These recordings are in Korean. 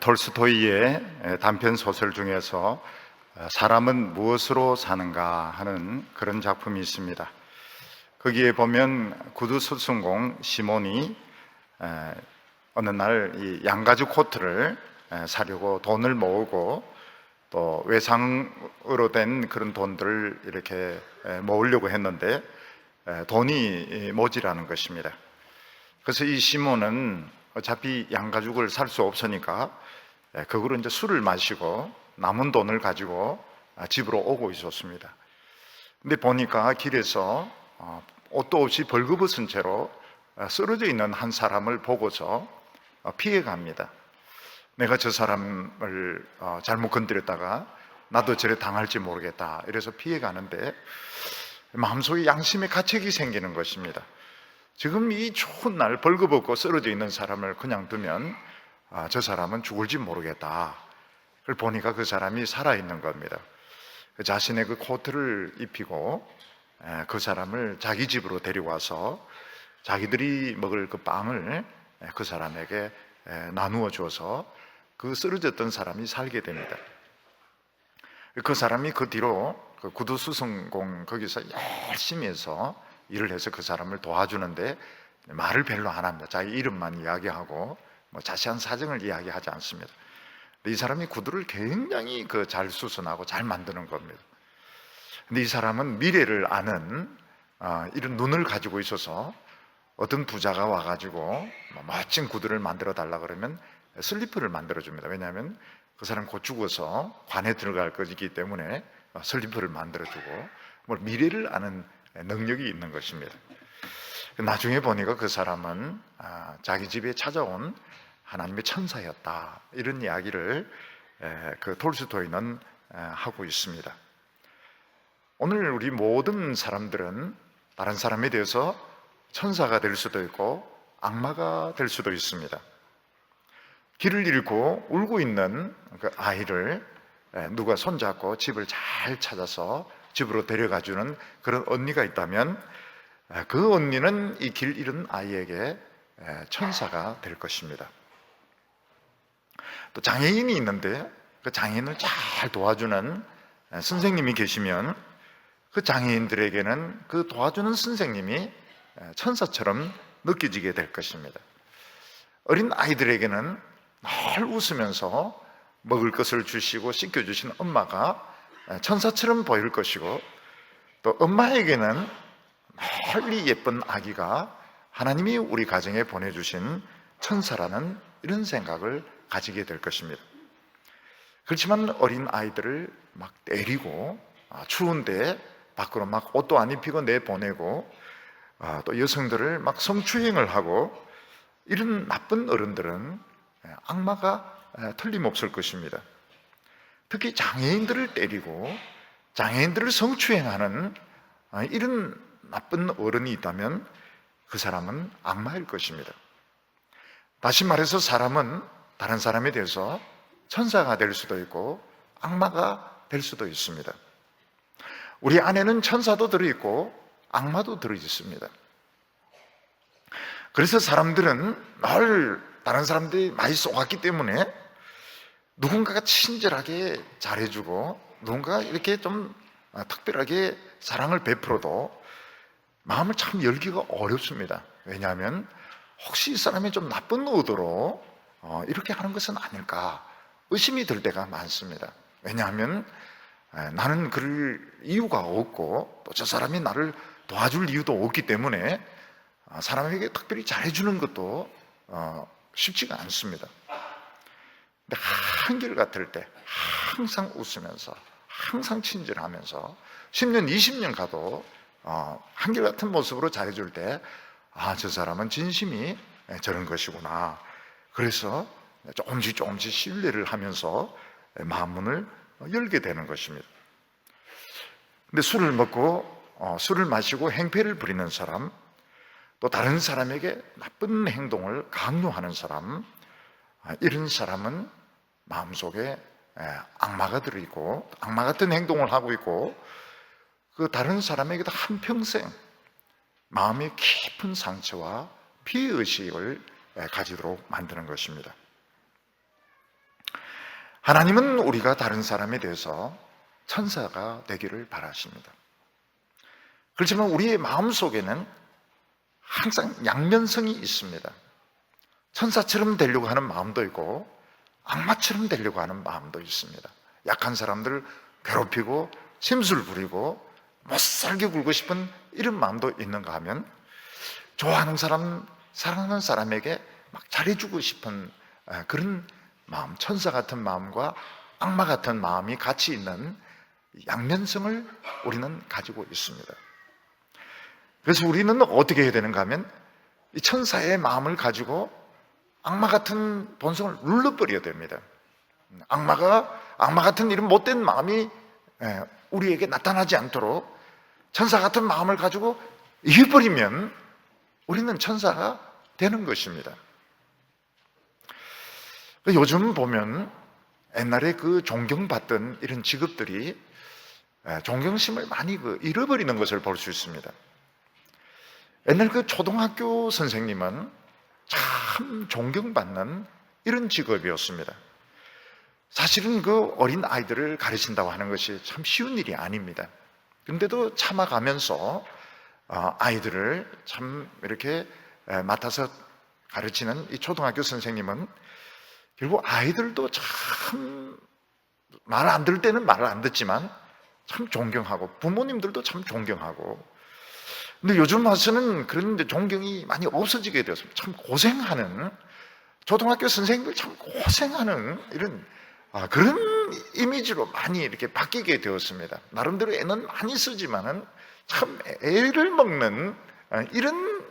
톨스토이의 단편 소설 중에서 사람은 무엇으로 사는가 하는 그런 작품이 있습니다. 거기에 보면 구두 수승공 시몬이 어느 날 이 양가죽 코트를 사려고 돈을 모으고 또 외상으로 된 그런 돈들을 이렇게 모으려고 했는데 돈이 모자라는 것입니다. 그래서 이 시몬은 어차피 양가죽을 살 수 없으니까 그걸로 이제 술을 마시고 남은 돈을 가지고 집으로 오고 있었습니다. 근데 보니까 길에서 옷도 없이 벌거벗은 채로 쓰러져 있는 한 사람을 보고서 피해갑니다. 내가 저 사람을 잘못 건드렸다가 나도 저래 당할지 모르겠다 이래서 피해가는데 마음속에 양심의 가책이 생기는 것입니다. 지금 이 추운 날 벌거벗고 쓰러져 있는 사람을 그냥 두면 저 사람은 죽을지 모르겠다. 그걸 보니까 그 사람이 살아있는 겁니다. 자신의 그 코트를 입히고 그 사람을 자기 집으로 데리고 와서 자기들이 먹을 그 빵을 그 사람에게 나누어 줘서 그 쓰러졌던 사람이 살게 됩니다. 그 사람이 그 뒤로 그 구두수성공 거기서 열심히 해서 일을 해서 그 사람을 도와주는데 말을 별로 안 합니다. 자기 이름만 이야기하고 자세한 사정을 이야기하지 않습니다. 이 사람이 구두를 굉장히 잘 수선하고 잘 만드는 겁니다. 근데 이 사람은 미래를 아는 이런 눈을 가지고 있어서 어떤 부자가 와가지고 멋진 구두를 만들어 달라 그러면 슬리퍼를 만들어 줍니다. 왜냐하면 그 사람 곧 죽어서 관에 들어갈 것이기 때문에 슬리퍼를 만들어 주고 미래를 아는 능력이 있는 것입니다. 나중에 보니까 그 사람은 자기 집에 찾아온 하나님의 천사였다, 이런 이야기를 그 톨스토이는 하고 있습니다. 오늘 우리 모든 사람들은 다른 사람에 대해서 천사가 될 수도 있고 악마가 될 수도 있습니다. 길을 잃고 울고 있는 그 아이를 누가 손잡고 집을 잘 찾아서 집으로 데려가 주는 그런 언니가 있다면 그 언니는 이 길 잃은 아이에게 천사가 될 것입니다. 또 장애인이 있는데 그 장애인을 잘 도와주는 선생님이 계시면 그 장애인들에게는 그 도와주는 선생님이 천사처럼 느껴지게 될 것입니다. 어린 아이들에게는 늘 웃으면서 먹을 것을 주시고 씻겨주신 엄마가 천사처럼 보일 것이고, 또 엄마에게는 널리 예쁜 아기가 하나님이 우리 가정에 보내주신 천사라는 이런 생각을 가지게 될 것입니다. 그렇지만 어린 아이들을 막 때리고 추운데 밖으로 막 옷도 안 입히고 내보내고 또 여성들을 막 성추행을 하고 이런 나쁜 어른들은 악마가 틀림없을 것입니다. 특히 장애인들을 때리고 장애인들을 성추행하는 이런 나쁜 어른이 있다면 그 사람은 악마일 것입니다. 다시 말해서 사람은 다른 사람에 대해서 천사가 될 수도 있고 악마가 될 수도 있습니다. 우리 안에는 천사도 들어있고 악마도 들어있습니다. 그래서 사람들은 늘 다른 사람들이 많이 쏘았기 때문에 누군가가 친절하게 잘해주고 누군가가 이렇게 좀 특별하게 사랑을 베풀어도 마음을 참 열기가 어렵습니다. 왜냐하면 혹시 이 사람이 좀 나쁜 의도로 이렇게 하는 것은 아닐까 의심이 들 때가 많습니다. 왜냐하면 나는 그럴 이유가 없고 또 저 사람이 나를 도와줄 이유도 없기 때문에 사람에게 특별히 잘해주는 것도 쉽지가 않습니다. 근데 한결같을 때 항상 웃으면서 항상 친절하면서 10년, 20년 가도 한결같은 모습으로 잘해줄 때 저 사람은 진심이 저런 것이구나. 그래서 조금씩 신뢰를 하면서 마음문을 열게 되는 것입니다. 근데 술을 먹고 술을 마시고 행패를 부리는 사람, 또 다른 사람에게 나쁜 행동을 강요하는 사람, 이런 사람은 마음속에 악마가 들어있고 악마 같은 행동을 하고 있고 그 다른 사람에게도 한평생 마음의 깊은 상처와 피해의식을 가지도록 만드는 것입니다. 하나님은 우리가 다른 사람에 대해서 천사가 되기를 바라십니다. 그렇지만 우리의 마음속에는 항상 양면성이 있습니다. 천사처럼 되려고 하는 마음도 있고 악마처럼 되려고 하는 마음도 있습니다. 약한 사람들을 괴롭히고 심술 부리고 못살게 굴고 싶은 이런 마음도 있는가 하면, 좋아하는 사람, 사랑하는 사람에게 막 잘해주고 싶은 그런 마음, 천사 같은 마음과 악마 같은 마음이 같이 있는 양면성을 우리는 가지고 있습니다. 그래서 우리는 어떻게 해야 되는가 하면, 이 천사의 마음을 가지고 악마 같은 본성을 눌러버려야 됩니다. 악마 같은 이런 못된 마음이 우리에게 나타나지 않도록 천사 같은 마음을 가지고 이겨버리면 우리는 천사가 되는 것입니다. 요즘 보면 옛날에 그 존경받던 이런 직업들이 존경심을 많이 잃어버리는 것을 볼 수 있습니다. 옛날 그 초등학교 선생님은 참 존경받는 이런 직업이었습니다. 사실은 그 어린 아이들을 가르친다고 하는 것이 참 쉬운 일이 아닙니다. 근데도 참아가면서 아이들을 참 이렇게 맡아서 가르치는 이 초등학교 선생님은 결국 아이들도 참 말 안 들을 때는 말을 안 듣지만 참 존경하고, 부모님들도 참 존경하고. 근데 요즘 와서는 그런데 존경이 많이 없어지게 되었습니다. 참 고생하는, 초등학교 선생님들 참 고생하는 이런 그런 이미지로 많이 이렇게 바뀌게 되었습니다. 나름대로 애는 많이 쓰지만은 참 애를 먹는 이런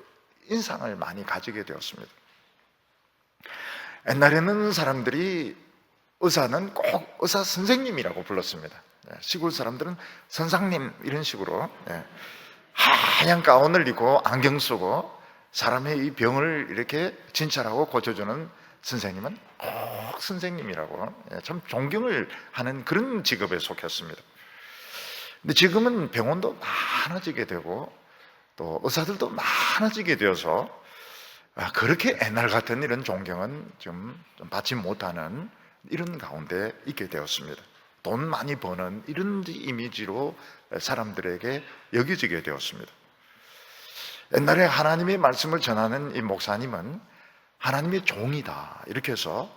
인상을 많이 가지게 되었습니다. 옛날에는 사람들이 의사는 꼭 의사 선생님이라고 불렀습니다. 시골 사람들은 선상님 이런 식으로 하얀 가운을 입고 안경 쓰고 사람의 이 병을 이렇게 진찰하고 고쳐주는 선생님은 꼭 선생님이라고 참 존경을 하는 그런 직업에 속했습니다. 근데 지금은 병원도 많아지게 되고 또 의사들도 많아지게 되어서 그렇게 옛날 같은 이런 존경은 좀 받지 못하는 이런 가운데 있게 되었습니다. 돈 많이 버는 이런 이미지로 사람들에게 여겨지게 되었습니다. 옛날에 하나님의 말씀을 전하는 이 목사님은 하나님의 종이다 이렇게 해서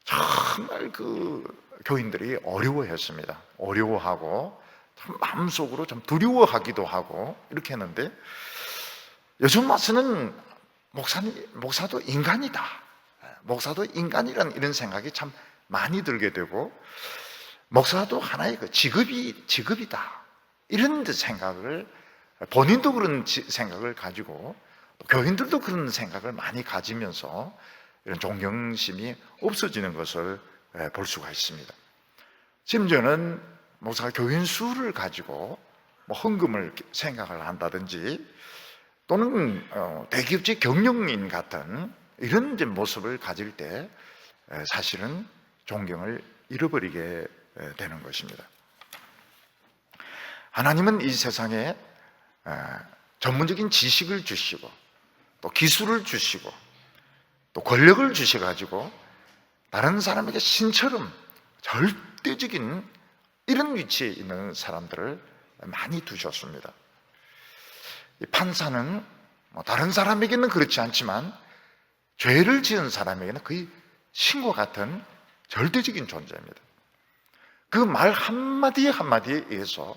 정말 그 교인들이 어려워했습니다. 어려워하고 참 마음속으로 좀 두려워하기도 하고 이렇게 했는데, 요즘 와서는 목사도 인간이다, 목사도 인간이라는 이런 생각이 참 많이 들게 되고, 목사도 하나의 그 직업이다 이런 생각을, 본인도 그런 생각을 가지고 교인들도 그런 생각을 많이 가지면서 이런 존경심이 없어지는 것을 볼 수가 있습니다. 심지어는 목사가 교인 수를 가지고 뭐 헌금을 생각을 한다든지, 또는 대기업체 경영인 같은 이런 이제 모습을 가질 때 사실은 존경을 잃어버리게 되는 것입니다. 하나님은 이 세상에 전문적인 지식을 주시고 또 기술을 주시고 또 권력을 주셔가지고 다른 사람에게 신처럼 절대적인 이런 위치에 있는 사람들을 많이 두셨습니다. 이 판사는 다른 사람에게는 그렇지 않지만 죄를 지은 사람에게는 거의 신과 같은 절대적인 존재입니다. 그 말 한마디 한마디에 의해서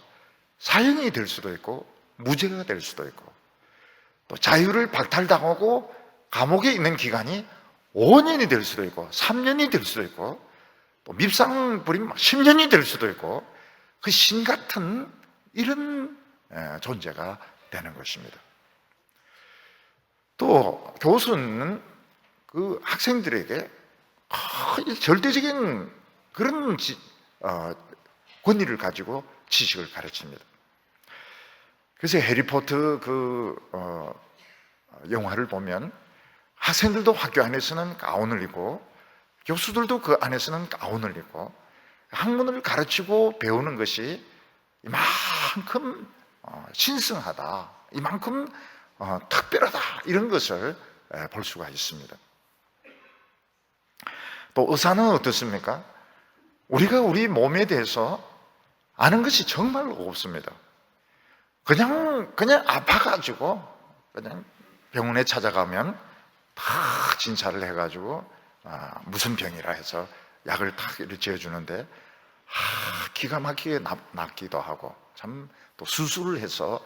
사형이 될 수도 있고 무죄가 될 수도 있고, 또 자유를 박탈당하고 감옥에 있는 기간이 5년이 될 수도 있고 3년이 될 수도 있고, 또 밉상 부리면 10년이 될 수도 있고, 그 신 같은 이런 존재가 되는 것입니다. 또 교수는 그 학생들에게 절대적인 그런 권위를 가지고 지식을 가르칩니다. 그래서 해리포터 영화를 보면 학생들도 학교 안에서는 가운을 입고 교수들도 그 안에서는 가운을 입고 학문을 가르치고 배우는 것이 이만큼 신성하다, 이만큼 특별하다, 이런 것을 볼 수가 있습니다. 또 의사는 어떻습니까? 우리가 우리 몸에 대해서 아는 것이 정말 없습니다. 그냥 아파가지고 그냥 병원에 찾아가면 다 진찰을 해가지고 무슨 병이라 해서 약을 탁 이렇게 지어주는데 기가 막히게 낫기도 하고 참 또 수술을 해서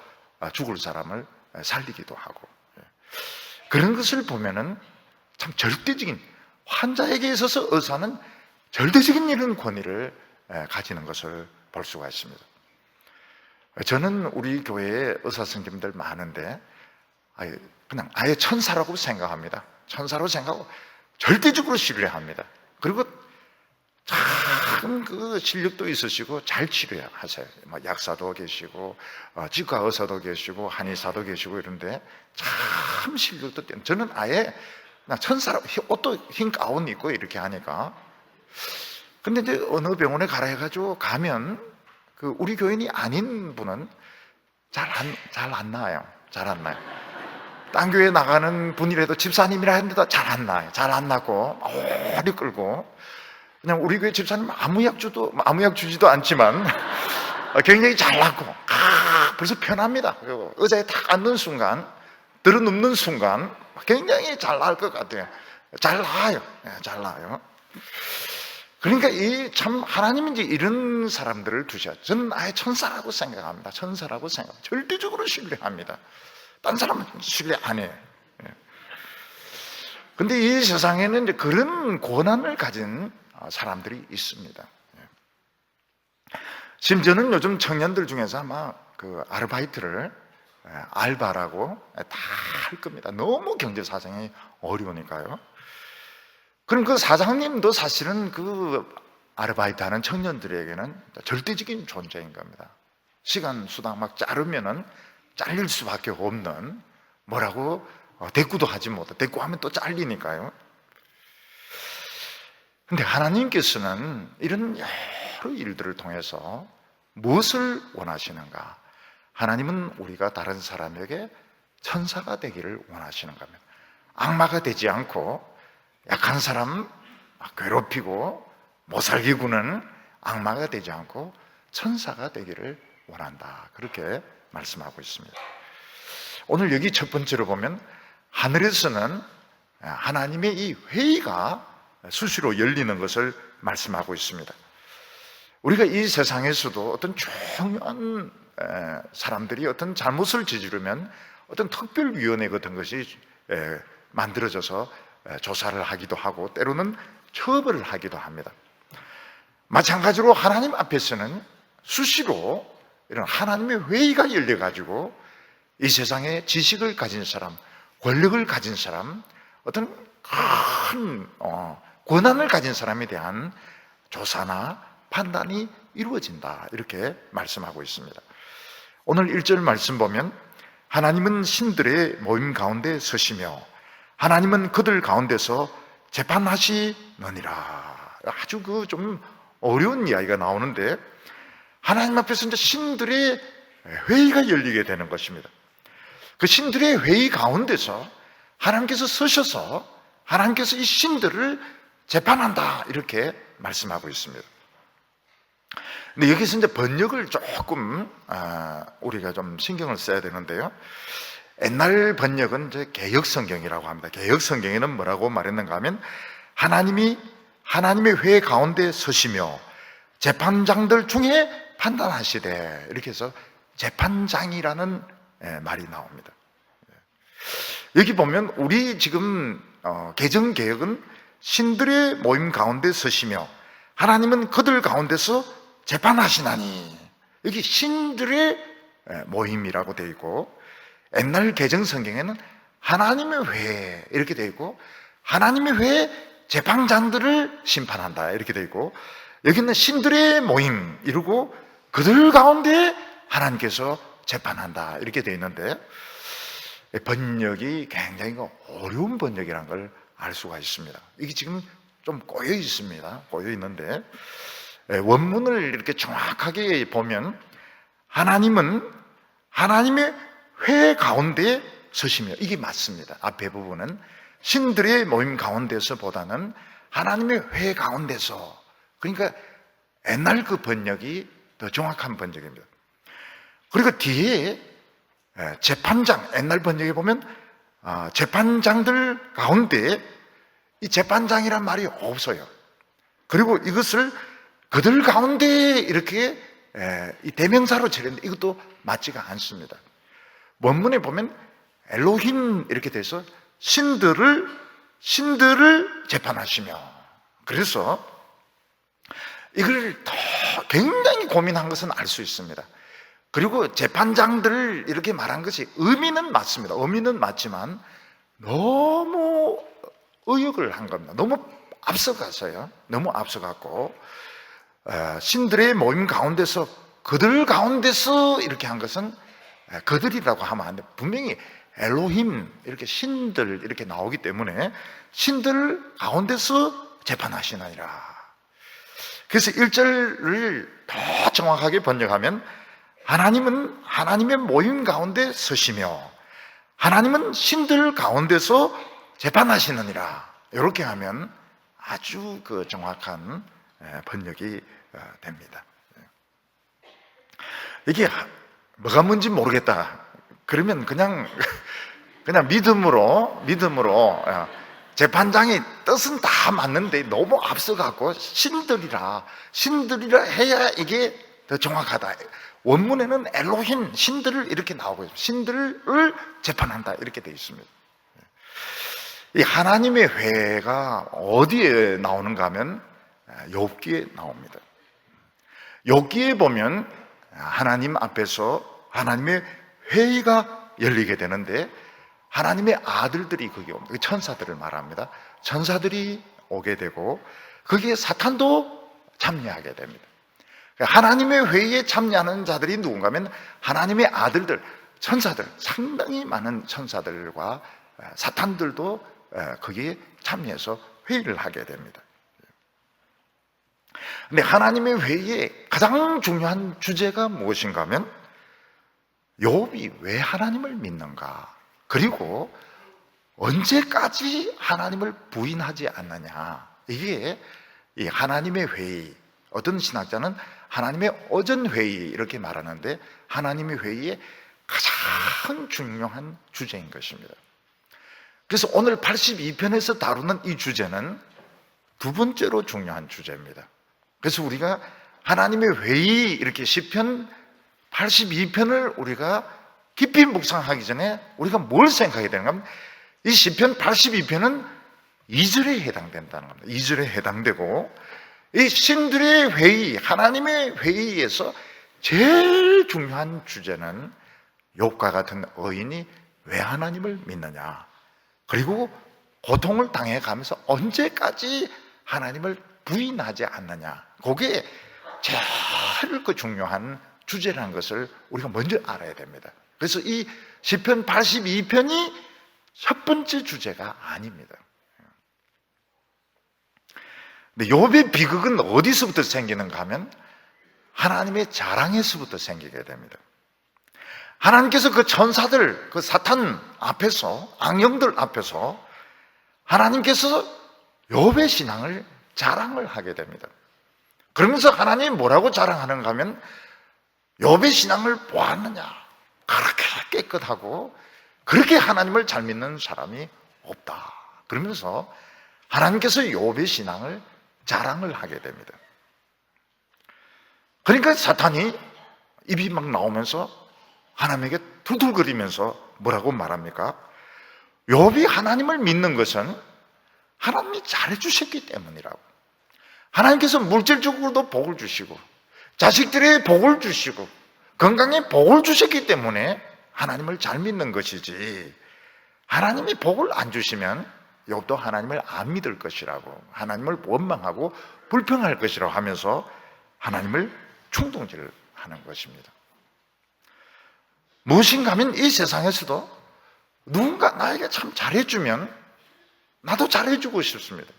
죽을 사람을 살리기도 하고 그런 것을 보면은 참 절대적인 환자에게 있어서 의사는 절대적인 이런 권위를 가지는 것을 볼 수가 있습니다. 저는 우리 교회에 의사 선생님들 많은데 그냥 아예 천사라고 생각합니다. 천사로 생각하고 절대적으로 신뢰합니다. 그리고 참 그 실력도 있으시고 잘 치료하세요. 약사도 계시고 치과 의사도 계시고 한의사도 계시고 이런데 참 실력도 뛰는. 저는 아예 그냥 천사라고 옷도 흰 가운 입고 이렇게 하니까. 근데 이제 어느 병원에 가라 해가지고 가면 그 우리 교인이 아닌 분은 잘 안 나와요. 잘 안 나요. 딴 교회 나가는 분이라도 집사님이라 했는데도 잘 안 나요. 잘 안 나고 오래 끌고 그냥 우리 교회 집사님 아무 약 주지도 않지만 굉장히 잘 낫고 벌써 편합니다. 그리고 의자에 딱 앉는 순간 들어눕는 순간 굉장히 잘 나을 것 같아요. 잘 나아요. 잘 나아요. 그러니까 참 하나님이 이제 이런 사람들을 두셔. 저는 아예 천사라고 생각합니다. 천사라고 생각합니다. 절대적으로 신뢰합니다. 딴 사람은 신뢰 안 해요. 근데 이 세상에는 이제 그런 고난을 가진 사람들이 있습니다. 심지어는 요즘 청년들 중에서 아마 그 아르바이트를 알바라고 다 할 겁니다. 너무 경제 사정이 어려우니까요. 그럼 그 사장님도 사실은 그 아르바이트 하는 청년들에게는 절대적인 존재인 겁니다. 시간 수당 막 자르면은 잘릴 수밖에 없는 뭐라고 대꾸도 하지 못해. 대꾸하면 또 잘리니까요. 근데 하나님께서는 이런 여러 일들을 통해서 무엇을 원하시는가? 하나님은 우리가 다른 사람에게 천사가 되기를 원하시는 겁니다. 악마가 되지 않고 약한 사람 괴롭히고 못살게 구는 악마가 되지 않고 천사가 되기를 원한다. 그렇게 말씀하고 있습니다. 오늘 여기 첫 번째로 보면 하늘에서는 하나님의 이 회의가 수시로 열리는 것을 말씀하고 있습니다. 우리가 이 세상에서도 어떤 중요한 사람들이 어떤 잘못을 저지르면 어떤 특별위원회 같은 것이 만들어져서 조사를 하기도 하고 때로는 처벌을 하기도 합니다. 마찬가지로 하나님 앞에서는 수시로 이런 하나님의 회의가 열려가지고 이 세상에 지식을 가진 사람, 권력을 가진 사람, 어떤 큰 권한을 가진 사람에 대한 조사나 판단이 이루어진다. 이렇게 말씀하고 있습니다. 오늘 1절 말씀 보면 하나님은 신들의 모임 가운데 서시며 하나님은 그들 가운데서 재판하시느니라. 아주 그 좀 어려운 이야기가 나오는데 하나님 앞에서 이제 신들의 회의가 열리게 되는 것입니다. 그 신들의 회의 가운데서 하나님께서 서셔서 하나님께서 이 신들을 재판한다. 이렇게 말씀하고 있습니다. 근데 여기서 이제 번역을 조금 우리가 좀 신경을 써야 되는데요. 옛날 번역은 이제 개역 성경이라고 합니다. 개역 성경에는 뭐라고 말했는가 하면 하나님의 회 가운데 서시며 재판장들 중에 판단하시되 이렇게 해서 재판장이라는 말이 나옵니다. 여기 보면 우리 지금 개정개역은 신들의 모임 가운데 서시며 하나님은 그들 가운데서 재판하시나니 여기 신들의 모임이라고 되어 있고 옛날 개정 성경에는 하나님의 회 이렇게 되어 있고 하나님의 회 재판장들을 심판한다 이렇게 되어 있고 여기는 신들의 모임 이러고 그들 가운데 하나님께서 재판한다 이렇게 되어 있는데 번역이 굉장히 어려운 번역이라는 걸 알 수가 있습니다. 이게 지금 좀 꼬여 있습니다. 꼬여 있는데 원문을 이렇게 정확하게 보면 하나님은 하나님의 회 가운데 서시며 이게 맞습니다. 앞에 부분은 신들의 모임 가운데서 보다는 하나님의 회 가운데서 그러니까 옛날 그 번역이 더 정확한 번역입니다. 그리고 뒤에 재판장, 옛날 번역에 보면 재판장들 가운데 이 재판장이란 말이 없어요. 그리고 이것을 그들 가운데 이렇게 이 대명사로 처리했는데 이것도 맞지가 않습니다. 원문에 보면 엘로힘 이렇게 돼서 신들을 재판하시며, 그래서 이걸 더 굉장히 고민한 것은 알 수 있습니다. 그리고 재판장들 이렇게 말한 것이 의미는 맞습니다. 의미는 맞지만 너무 의역을 한 겁니다. 너무 앞서가서요. 너무 앞서갔고 신들의 모임 가운데서 그들 가운데서 이렇게 한 것은 그들이라고 하면 안 돼. 분명히 엘로힘 이렇게 신들 이렇게 나오기 때문에 신들 가운데서 재판하시나이라. 그래서 1절을 더 정확하게 번역하면 하나님은 하나님의 모임 가운데 서시며 하나님은 신들 가운데서 재판하시느니라. 이렇게 하면 아주 그 정확한 번역이 됩니다. 이게 뭐가 뭔지 모르겠다 그러면 그냥 믿음으로 재판장의 뜻은 다 맞는데 너무 앞서가고 신들이라 해야 이게 더 정확하다. 원문에는 엘로힘, 신들을 이렇게 나오고 있습니다. 신들을 재판한다 이렇게 되어 있습니다. 이 하나님의 회가 어디에 나오는가 하면 욥기에 나옵니다. 욥기에 보면 하나님 앞에서 하나님의 회의가 열리게 되는데 하나님의 아들들이 거기 옵니다. 천사들을 말합니다. 천사들이 오게 되고 거기에 사탄도 참여하게 됩니다. 하나님의 회의에 참여하는 자들이 누군가 하면 하나님의 아들들, 천사들, 상당히 많은 천사들과 사탄들도 거기에 참여해서 회의를 하게 됩니다. 근데 하나님의 회의에 가장 중요한 주제가 무엇인가 하면 욥이 왜 하나님을 믿는가, 그리고 언제까지 하나님을 부인하지 않느냐. 이게 이 하나님의 회의, 어떤 신학자는 하나님의 어전회의 이렇게 말하는데 하나님의 회의의 가장 중요한 주제인 것입니다. 그래서 오늘 82편에서 다루는 이 주제는 두 번째로 중요한 주제입니다. 그래서 우리가 하나님의 회의 이렇게 시편 82편을 우리가 깊이 묵상하기 전에 우리가 뭘 생각해야 되는가 하면 이 시편 82편은 2절에 해당된다는 겁니다. 2절에 해당되고 이 신들의 회의, 하나님의 회의에서 제일 중요한 주제는 욥과 같은 의인이 왜 하나님을 믿느냐, 그리고 고통을 당해가면서 언제까지 하나님을 부인하지 않느냐, 그게 제일 그 중요한 주제라는 것을 우리가 먼저 알아야 됩니다. 그래서 이 시편 82편이 첫 번째 주제가 아닙니다. 근데 욥의 비극은 어디서부터 생기는가 하면 하나님의 자랑에서부터 생기게 됩니다. 하나님께서 그 천사들, 그 사탄 앞에서, 악령들 앞에서 하나님께서 욥의 신앙을 자랑을 하게 됩니다. 그러면서 하나님이 뭐라고 자랑하는가 하면 욥의 신앙을 보았느냐, 그렇게 깨끗하고 그렇게 하나님을 잘 믿는 사람이 없다. 그러면서 하나님께서 욥의 신앙을 자랑을 하게 됩니다. 그러니까 사탄이 입이 막 나오면서 하나님에게 툴툴거리면서 뭐라고 말합니까? 욥이 하나님을 믿는 것은 하나님이 잘해주셨기 때문이라고. 하나님께서 물질적으로도 복을 주시고 자식들의 복을 주시고 건강에 복을 주셨기 때문에 하나님을 잘 믿는 것이지, 하나님이 복을 안 주시면 욥도 하나님을 안 믿을 것이라고, 하나님을 원망하고 불평할 것이라고 하면서 하나님을 충동질을 하는 것입니다. 무엇인가 하면 이 세상에서도 누군가 나에게 참 잘해주면 나도 잘해주고 싶습니다.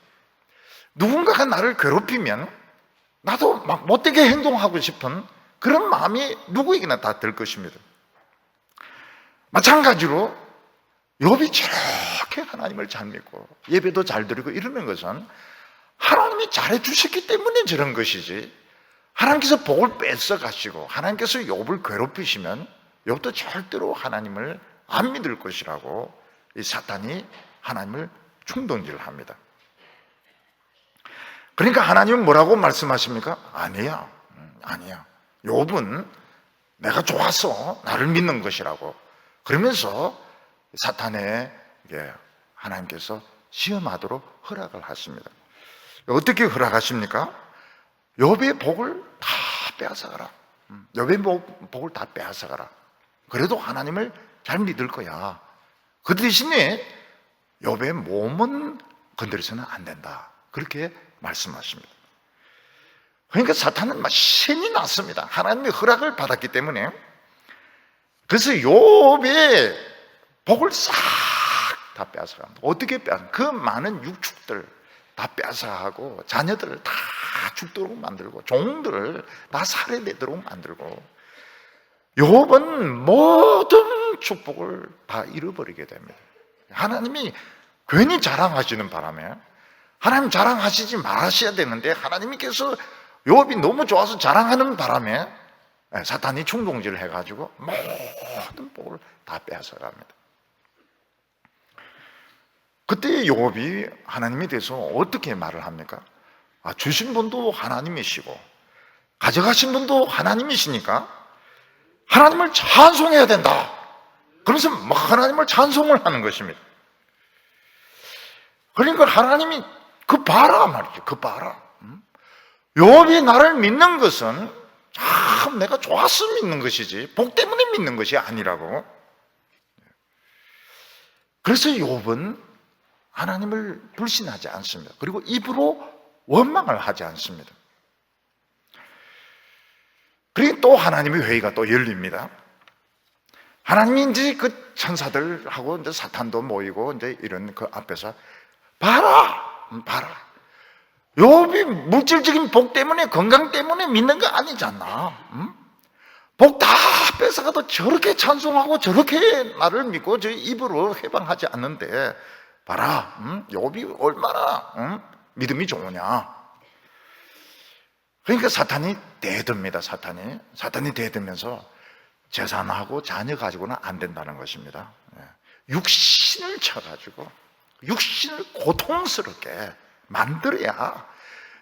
누군가가 나를 괴롭히면 나도 막 못되게 행동하고 싶은 그런 마음이 누구에게나 다 들 것입니다. 마찬가지로 욥이 저렇게 하나님을 잘 믿고 예배도 잘 드리고 이러는 것은 하나님이 잘해 주셨기 때문에 저런 것이지, 하나님께서 복을 뺏어 가시고 하나님께서 욥을 괴롭히시면 욥도 절대로 하나님을 안 믿을 것이라고 이 사탄이 하나님을 충동질합니다. 그러니까 하나님은 뭐라고 말씀하십니까? 아니야. 욥은 내가 좋아서 나를 믿는 것이라고. 그러면서 사탄에게 하나님께서 시험하도록 허락을 하십니다. 어떻게 허락하십니까? 욥의 복을 다 빼앗아가라. 욥의 복을 다 빼앗아가라. 그래도 하나님을 잘 믿을 거야. 그 대신에 욥의 몸은 건드려서는 안 된다. 그렇게 말씀하십니다. 그러니까 사탄은 막 신이 났습니다. 하나님의 허락을 받았기 때문에. 그래서 욥의 복을 싹 다 빼앗아갑니다. 어떻게 빼앗아? 그 많은 육축들 다 빼앗아가고 자녀들을 다 죽도록 만들고 종들을 다 살해되도록 만들고 욥은 모든 축복을 다 잃어버리게 됩니다. 하나님이 괜히 자랑하시는 바람에 하나님 자랑하시지 말으셔야 되는데 하나님께서 욥이 너무 좋아서 자랑하는 바람에 사탄이 충동질을 해가지고 모든 복을 다 빼앗아갑니다. 그때 욥이 하나님에 대해서 어떻게 말을 합니까? 주신 분도 하나님이시고 가져가신 분도 하나님이시니까 하나님을 찬송해야 된다. 그러면서 막 하나님을 찬송을 하는 것입니다. 그러니까 하나님이 그 봐라 말이죠. 그 봐라. 욥이 나를 믿는 것은 참 내가 좋아서 믿는 것이지 복 때문에 믿는 것이 아니라고. 그래서 욥은 하나님을 불신하지 않습니다. 그리고 입으로 원망을 하지 않습니다. 그리고 또 하나님의 회의가 또 열립니다. 하나님이 이제 그 천사들하고 이제 사탄도 모이고 이제 이런 그 앞에서 봐라. 욥이 물질적인 복 때문에 건강 때문에 믿는 거 아니잖아. 복 다 뺏어가도 저렇게 찬송하고 저렇게 나를 믿고 저 입으로 해방하지 않는데 봐라, 욥이 얼마나 믿음이 좋으냐. 그러니까 사탄이 대듭니다. 사탄이 대들면서 재산하고 자녀 가지고는 안 된다는 것입니다. 육신을 쳐가지고 육신을 고통스럽게 만들어야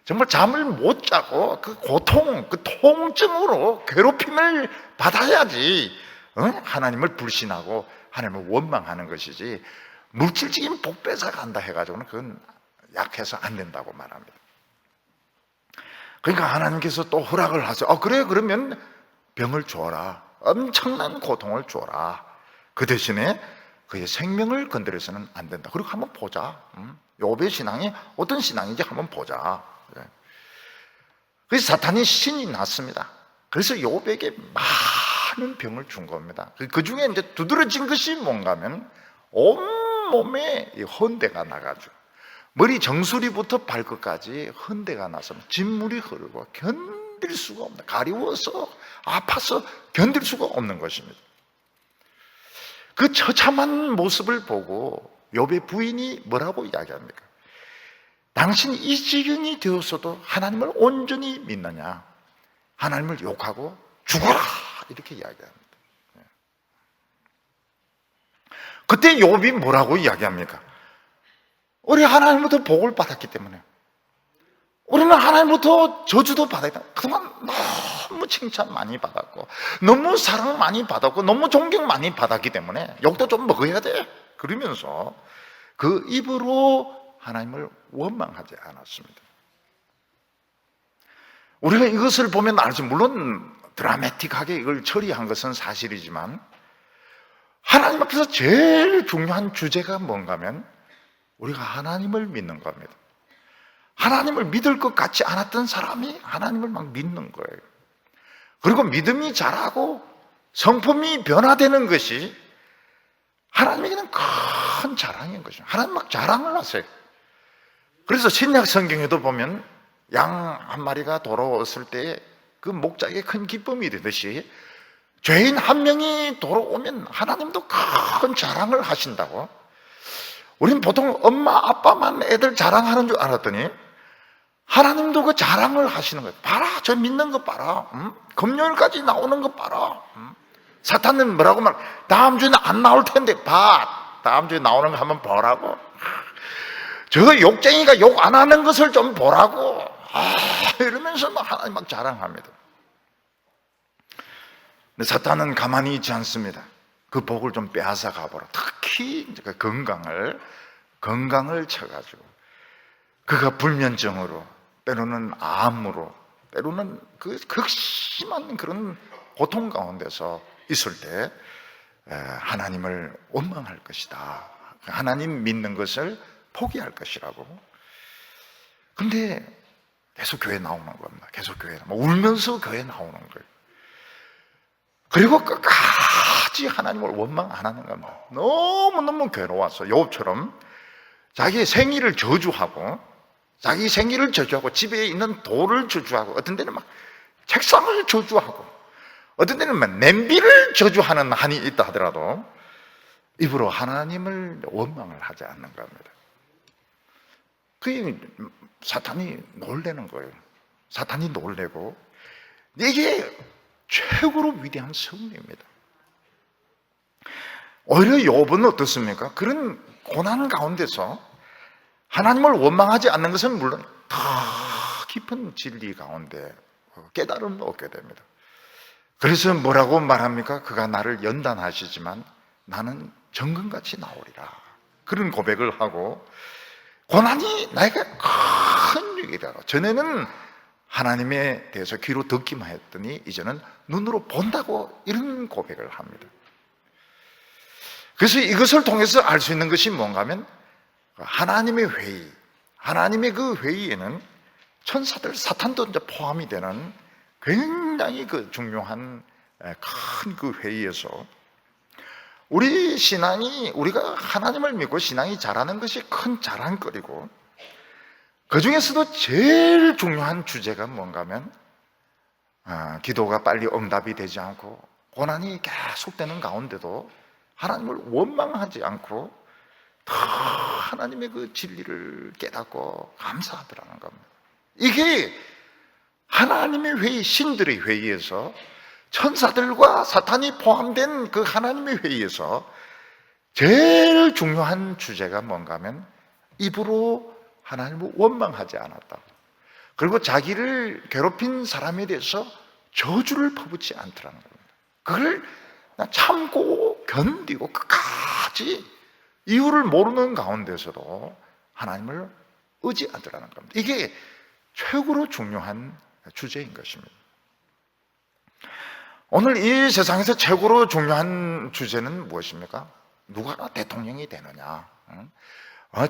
정말 잠을 못 자고 그 고통, 그 통증으로 괴롭힘을 받아야지 하나님을 불신하고 하나님을 원망하는 것이지 물질적인 복 뺏어간다 해가지고는 그건 약해서 안 된다고 말합니다. 그러니까 하나님께서 또 허락을 하세요. 그래, 그러면 병을 줘라. 엄청난 고통을 줘라. 그 대신에 그의 생명을 건드려서는 안 된다. 그리고 한번 보자. 욥의 신앙이 어떤 신앙인지 한번 보자. 그래서 사탄이 신이 났습니다. 그래서 욥에게 많은 병을 준 겁니다. 그 중에 이제 두드러진 것이 뭔가 하면 온몸에 헌대가 나가지고 머리 정수리부터 발끝까지 헌대가 나서 진물이 흐르고 견딜 수가 없다. 가리워서 아파서 견딜 수가 없는 것입니다. 그 처참한 모습을 보고 욥의 부인이 뭐라고 이야기합니까? 당신이 이 지경이 되었어도 하나님을 온전히 믿느냐? 하나님을 욕하고 죽어라! 이렇게 이야기합니다. 그때 욥이 뭐라고 이야기합니까? 우리 하나님부터 복을 받았기 때문에 우리는 하나님부터 저주도 받았다. 그동안 너무 칭찬 많이 받았고 너무 사랑 많이 받았고 너무 존경 많이 받았기 때문에 욕도 좀 먹어야 돼. 그러면서 그 입으로 하나님을 원망하지 않았습니다. 우리가 이것을 보면 알죠. 물론 드라마틱하게 이걸 처리한 것은 사실이지만 하나님 앞에서 제일 중요한 주제가 뭔가 하면 우리가 하나님을 믿는 겁니다. 하나님을 믿을 것 같지 않았던 사람이 하나님을 막 믿는 거예요. 그리고 믿음이 자라고 성품이 변화되는 것이 하나님에게는 큰 자랑인 것이죠. 하나님 막 자랑을 하세요. 그래서 신약 성경에도 보면 양 한 마리가 돌아왔을 때 그 목자에게 큰 기쁨이 되듯이 죄인 한 명이 돌아오면 하나님도 큰 자랑을 하신다고. 우리는 보통 엄마 아빠만 애들 자랑하는 줄 알았더니 하나님도 그 자랑을 하시는 거예요. 봐라, 저 믿는 거 봐라. 금요일까지 나오는 거 봐라. 사탄은 뭐라고 말? 다음 주에는 안 나올 텐데 봐. 다음 주에 나오는 거 한번 보라고. 저 욕쟁이가 욕 안 하는 것을 좀 보라고. 이러면서 막 하나님 막 자랑합니다. 근데 사탄은 가만히 있지 않습니다. 그 복을 좀 빼앗아 가보라. 특히 이제 그 건강을 쳐가지고 그가 불면증으로, 때로는 암으로, 때로는 그 극심한 그런 고통 가운데서 있을 때 하나님을 원망할 것이다. 하나님 믿는 것을 포기할 것이라고. 근데 계속 교회 나오는 겁니다. 계속 교회, 울면서 교회 나오는 거예요. 그리고 끝까지 하나님을 원망 안 하는 겁니다. 너무너무 괴로워서 욥처럼 자기의 생일을 저주하고, 자기 생일을 저주하고, 집에 있는 돌을 저주하고, 어떤 데는 막 책상을 저주하고, 어떤 데는 막 냄비를 저주하는 한이 있다 하더라도 입으로 하나님을 원망을 하지 않는 겁니다. 그게 사탄이 놀라는 거예요. 사탄이 놀래고, 이게 최고로 위대한 승리입니다. 오히려 욥은 어떻습니까? 그런 고난 가운데서 하나님을 원망하지 않는 것은 물론 더 깊은 진리 가운데 깨달음을 얻게 됩니다. 그래서 뭐라고 말합니까? 그가 나를 연단하시지만 나는 정금같이 나오리라. 그런 고백을 하고, 고난이 나에게 큰 유익이다. 전에는 하나님에 대해서 귀로 듣기만 했더니 이제는 눈으로 본다고, 이런 고백을 합니다. 그래서 이것을 통해서 알 수 있는 것이 뭔가 하면, 하나님의 회의, 하나님의 그 회의에는 천사들, 사탄도 이제 포함이 되는 굉장히 그 중요한 큰 그 회의에서 우리 신앙이, 우리가 하나님을 믿고 신앙이 자라는 것이 큰 자랑거리고, 그 중에서도 제일 중요한 주제가 뭔가 하면, 기도가 빨리 응답이 되지 않고 고난이 계속되는 가운데도 하나님을 원망하지 않고 더 하나님의 그 진리를 깨닫고 감사하더라는 겁니다. 이게 하나님의 회의, 신들의 회의에서, 천사들과 사탄이 포함된 그 하나님의 회의에서 제일 중요한 주제가 뭔가 하면, 입으로 하나님을 원망하지 않았다고, 그리고 자기를 괴롭힌 사람에 대해서 저주를 퍼붓지 않더라는 겁니다. 그걸 참고 견디고 끝까지 이유를 모르는 가운데서도 하나님을 의지하더라는 겁니다. 이게 최고로 중요한 주제인 것입니다. 오늘 이 세상에서 최고로 중요한 주제는 무엇입니까? 누가 대통령이 되느냐,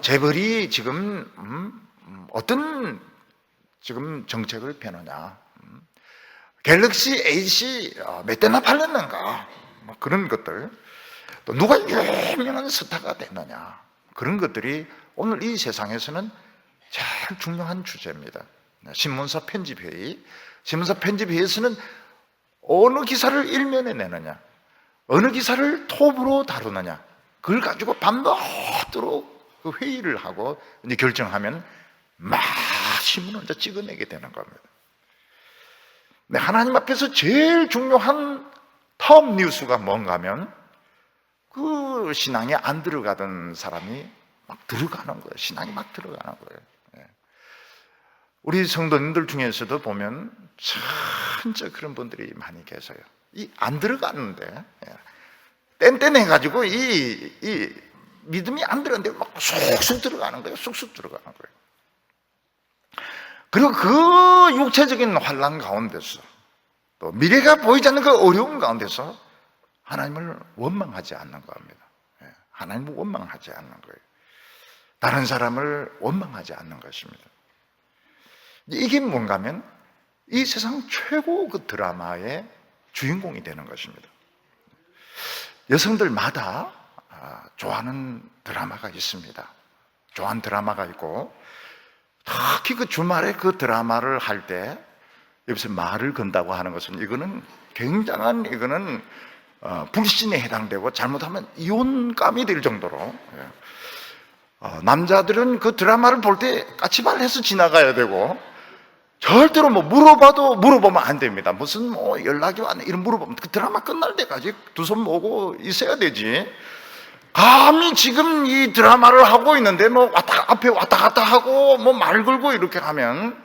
재벌이 지금 어떤 지금 정책을 펴느냐, 갤럭시 A씨 몇 대나 팔렸는가, 그런 것들, 또 누가 유명한 스타가 됐느냐, 그런 것들이 오늘 이 세상에서는 제일 중요한 주제입니다. 신문사 편집회의, 신문사 편집회의에서는 어느 기사를 일면에 내느냐, 어느 기사를 톱으로 다루느냐, 그걸 가지고 밤낮도록 그 회의를 하고 이제 결정하면 막 신문을 이제 찍어내게 되는 겁니다. 근데 하나님 앞에서 제일 중요한 톱 뉴스가 뭔가 하면, 그 신앙에 안 들어가던 사람이 막 들어가는 거예요. 신앙이 막 들어가는 거예요. 우리 성도님들 중에서도 보면 진짜 그런 분들이 많이 계세요. 안 들어가는데, 뗀뗀해가지고 이 믿음이 안 들어가는데 막 쑥쑥 들어가는 거예요. 쑥쑥 들어가는 거예요. 그리고 그 육체적인 환난 가운데서, 또 미래가 보이지 않는 그 어려움 가운데서 하나님을 원망하지 않는 겁니다. 하나님을 원망하지 않는 거예요. 다른 사람을 원망하지 않는 것입니다. 이게 뭔가 하면 이 세상 최고 그 드라마의 주인공이 되는 것입니다. 여성들마다 좋아하는 드라마가 있습니다. 좋아하는 드라마가 있고, 특히 그 주말에 그 드라마를 할 때 여기서 말을 건다고 하는 것은, 이거는 굉장한, 이거는 불신에 해당되고 잘못하면 이혼감이 될 정도로, 남자들은 그 드라마를 볼 때 까치발해서 지나가야 되고, 절대로 뭐 물어보면 안 됩니다. 무슨 뭐 연락이 왔네 이런 물어보면 그 드라마 끝날 때까지 두 손 모으고 있어야 되지. 감히 지금 이 드라마를 하고 있는데 뭐 앞에 왔다 갔다 하고 뭐 말 걸고 이렇게 하면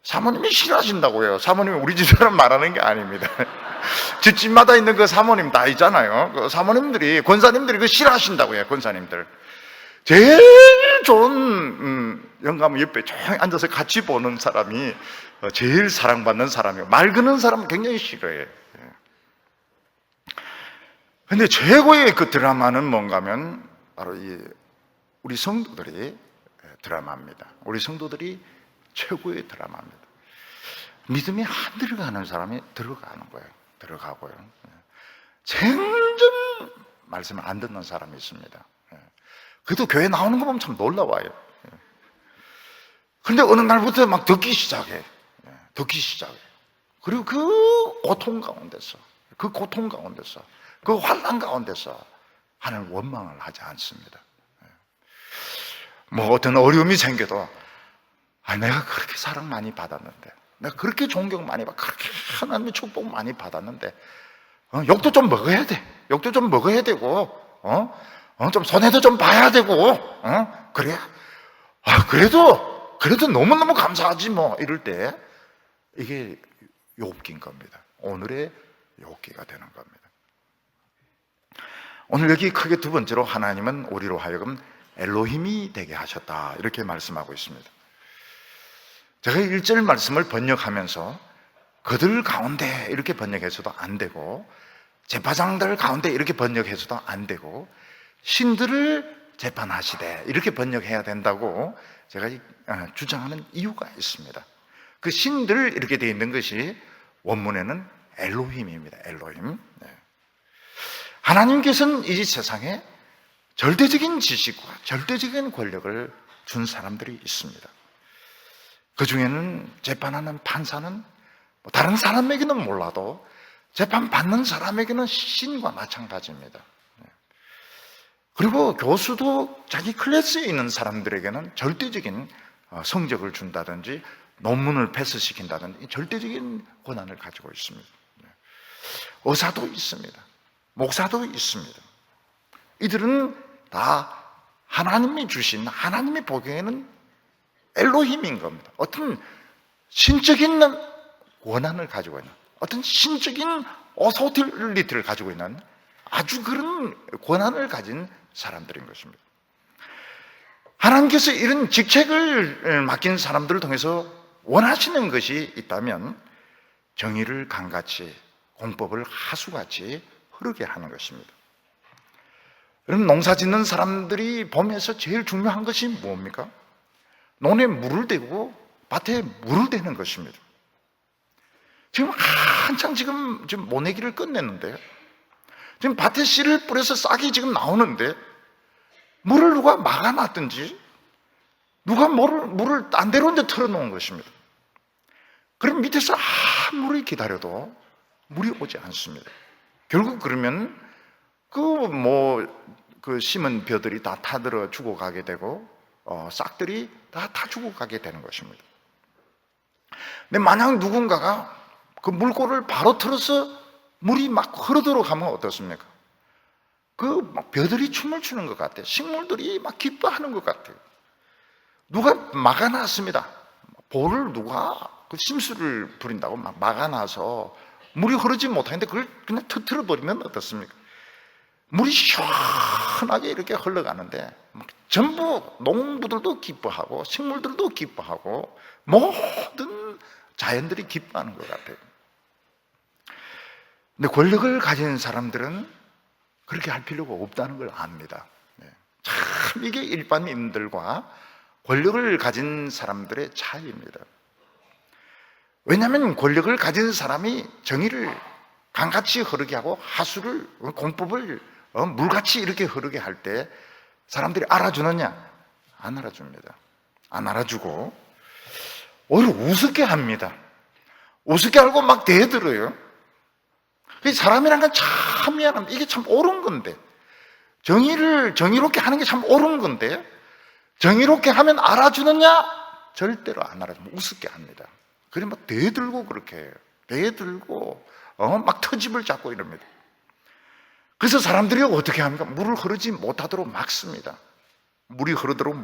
사모님이 싫어하신다고요. 사모님이 우리 집 사람 말하는 게 아닙니다. 집집마다 있는 그 사모님 다 있잖아요. 그 사모님들이, 권사님들이 그 싫어하신다고요. 권사님들. 제일 좋은 영감 옆에 조용히 앉아서 같이 보는 사람이 제일 사랑받는 사람이에요. 말 거는 사람은 굉장히 싫어해요. 근데 최고의 그 드라마는 뭔가 하면 바로 우리 성도들이 드라마입니다. 우리 성도들이 최고의 드라마입니다. 믿음이 안 들어가는 사람이 들어가는 거예요. 들어가고요. 점점 말씀을 안 듣는 사람이 있습니다. 그래도 교회 나오는 거 보면 참 놀라워요. 그런데 어느 날부터 막 듣기 시작해. 듣기 시작해. 그리고 그 고통 가운데서, 그 환난 가운데서 하나님 원망을 하지 않습니다. 뭐 어떤 어려움이 생겨도 내가 그렇게 사랑 많이 받았는데, 내가 그렇게 존경 많이 받고 그렇게 하나님의 축복 많이 받았는데 욕도 좀 먹어야 돼. 욕도 좀 먹어야 되고 좀 손해도 좀 봐야 되고 그래. 그래도 너무너무 감사하지 뭐 이럴 때 이게 욥기인 겁니다. 오늘의 욥기가 되는 겁니다. 오늘 여기 크게 두 번째로 하나님은 우리로 하여금 엘로힘이 되게 하셨다 이렇게 말씀하고 있습니다. 제가 1절 말씀을 번역하면서 그들 가운데 이렇게 번역해서도 안 되고 제사장들 가운데 이렇게 번역해서도 안 되고 신들을 재판하시되 이렇게 번역해야 된다고 제가 주장하는 이유가 있습니다. 그 신들 이렇게 되어 있는 것이 원문에는 엘로힘입니다. 엘로힘. 하나님께서는 이 세상에 절대적인 지식과 절대적인 권력을 준 사람들이 있습니다. 그 중에는 재판하는 판사는 다른 사람에게는 몰라도 재판받는 사람에게는 신과 마찬가지입니다. 그리고 교수도 자기 클래스에 있는 사람들에게는 절대적인 성적을 준다든지 논문을 패스시킨다든지 절대적인 권한을 가지고 있습니다. 의사도 있습니다. 목사도 있습니다. 이들은 다 하나님이 주신, 하나님이 보기에는 엘로힘인 겁니다. 어떤 신적인 권한을 가지고 있는, 어떤 신적인 오토리티를 가지고 있는 아주 그런 권한을 가진 사람들인 것입니다. 하나님께서 이런 직책을 맡긴 사람들을 통해서 원하시는 것이 있다면 정의를 강같이, 공법을 하수같이 흐르게 하는 것입니다. 여러분, 농사 짓는 사람들이 보면서 제일 중요한 것이 뭡니까? 논에 물을 대고 밭에 물을 대는 것입니다. 지금 한창 지금 모내기를 끝냈는데 지금 밭에 씨를 뿌려서 싹이 지금 나오는데 물을 누가 막아놨든지 누가 물을 딴 데로 이제 틀어놓은 것입니다. 그럼 밑에서 아무리 기다려도 물이 오지 않습니다. 결국 그러면 그 심은 벼들이 다 타들어 죽어가게 되고 싹들이 다 죽어가게 되는 것입니다. 근데 만약 누군가가 그 물꼬를 바로 틀어서 물이 막 흐르도록 하면 어떻습니까? 그 벼들이 춤을 추는 것 같아요. 식물들이 막 기뻐하는 것 같아요. 누가 막아놨습니다. 볼을 누가 그 심술을 부린다고 막 막아놔서 물이 흐르지 못하는데 그걸 그냥 터뜨려 버리면 어떻습니까? 물이 시원하게 이렇게 흘러가는데 전부 농부들도 기뻐하고 식물들도 기뻐하고 모든 자연들이 기뻐하는 것 같아요. 근데 권력을 가진 사람들은 그렇게 할 필요가 없다는 걸 압니다. 참 이게 일반인들과 권력을 가진 사람들의 차이입니다. 왜냐하면 권력을 가진 사람이 정의를 강같이 흐르게 하고 하수를, 공법을 물같이 이렇게 흐르게 할 때 사람들이 알아주느냐? 안 알아줍니다. 안 알아주고 오히려 우습게 합니다. 우습게 알고 막 대들어요. 사람이란 건 참 미안합니다. 이게 참 옳은 건데 정의롭게 하는 게 참 옳은 건데 정의롭게 하면 알아주느냐? 절대로 안 알아줍니다. 우습게 합니다. 그래 막 대들고 그렇게 해요. 대들고 막 터집을 잡고 이럽니다. 그래서 사람들이 어떻게 합니까? 물을 흐르지 못하도록 막습니다. 물이 흐르도록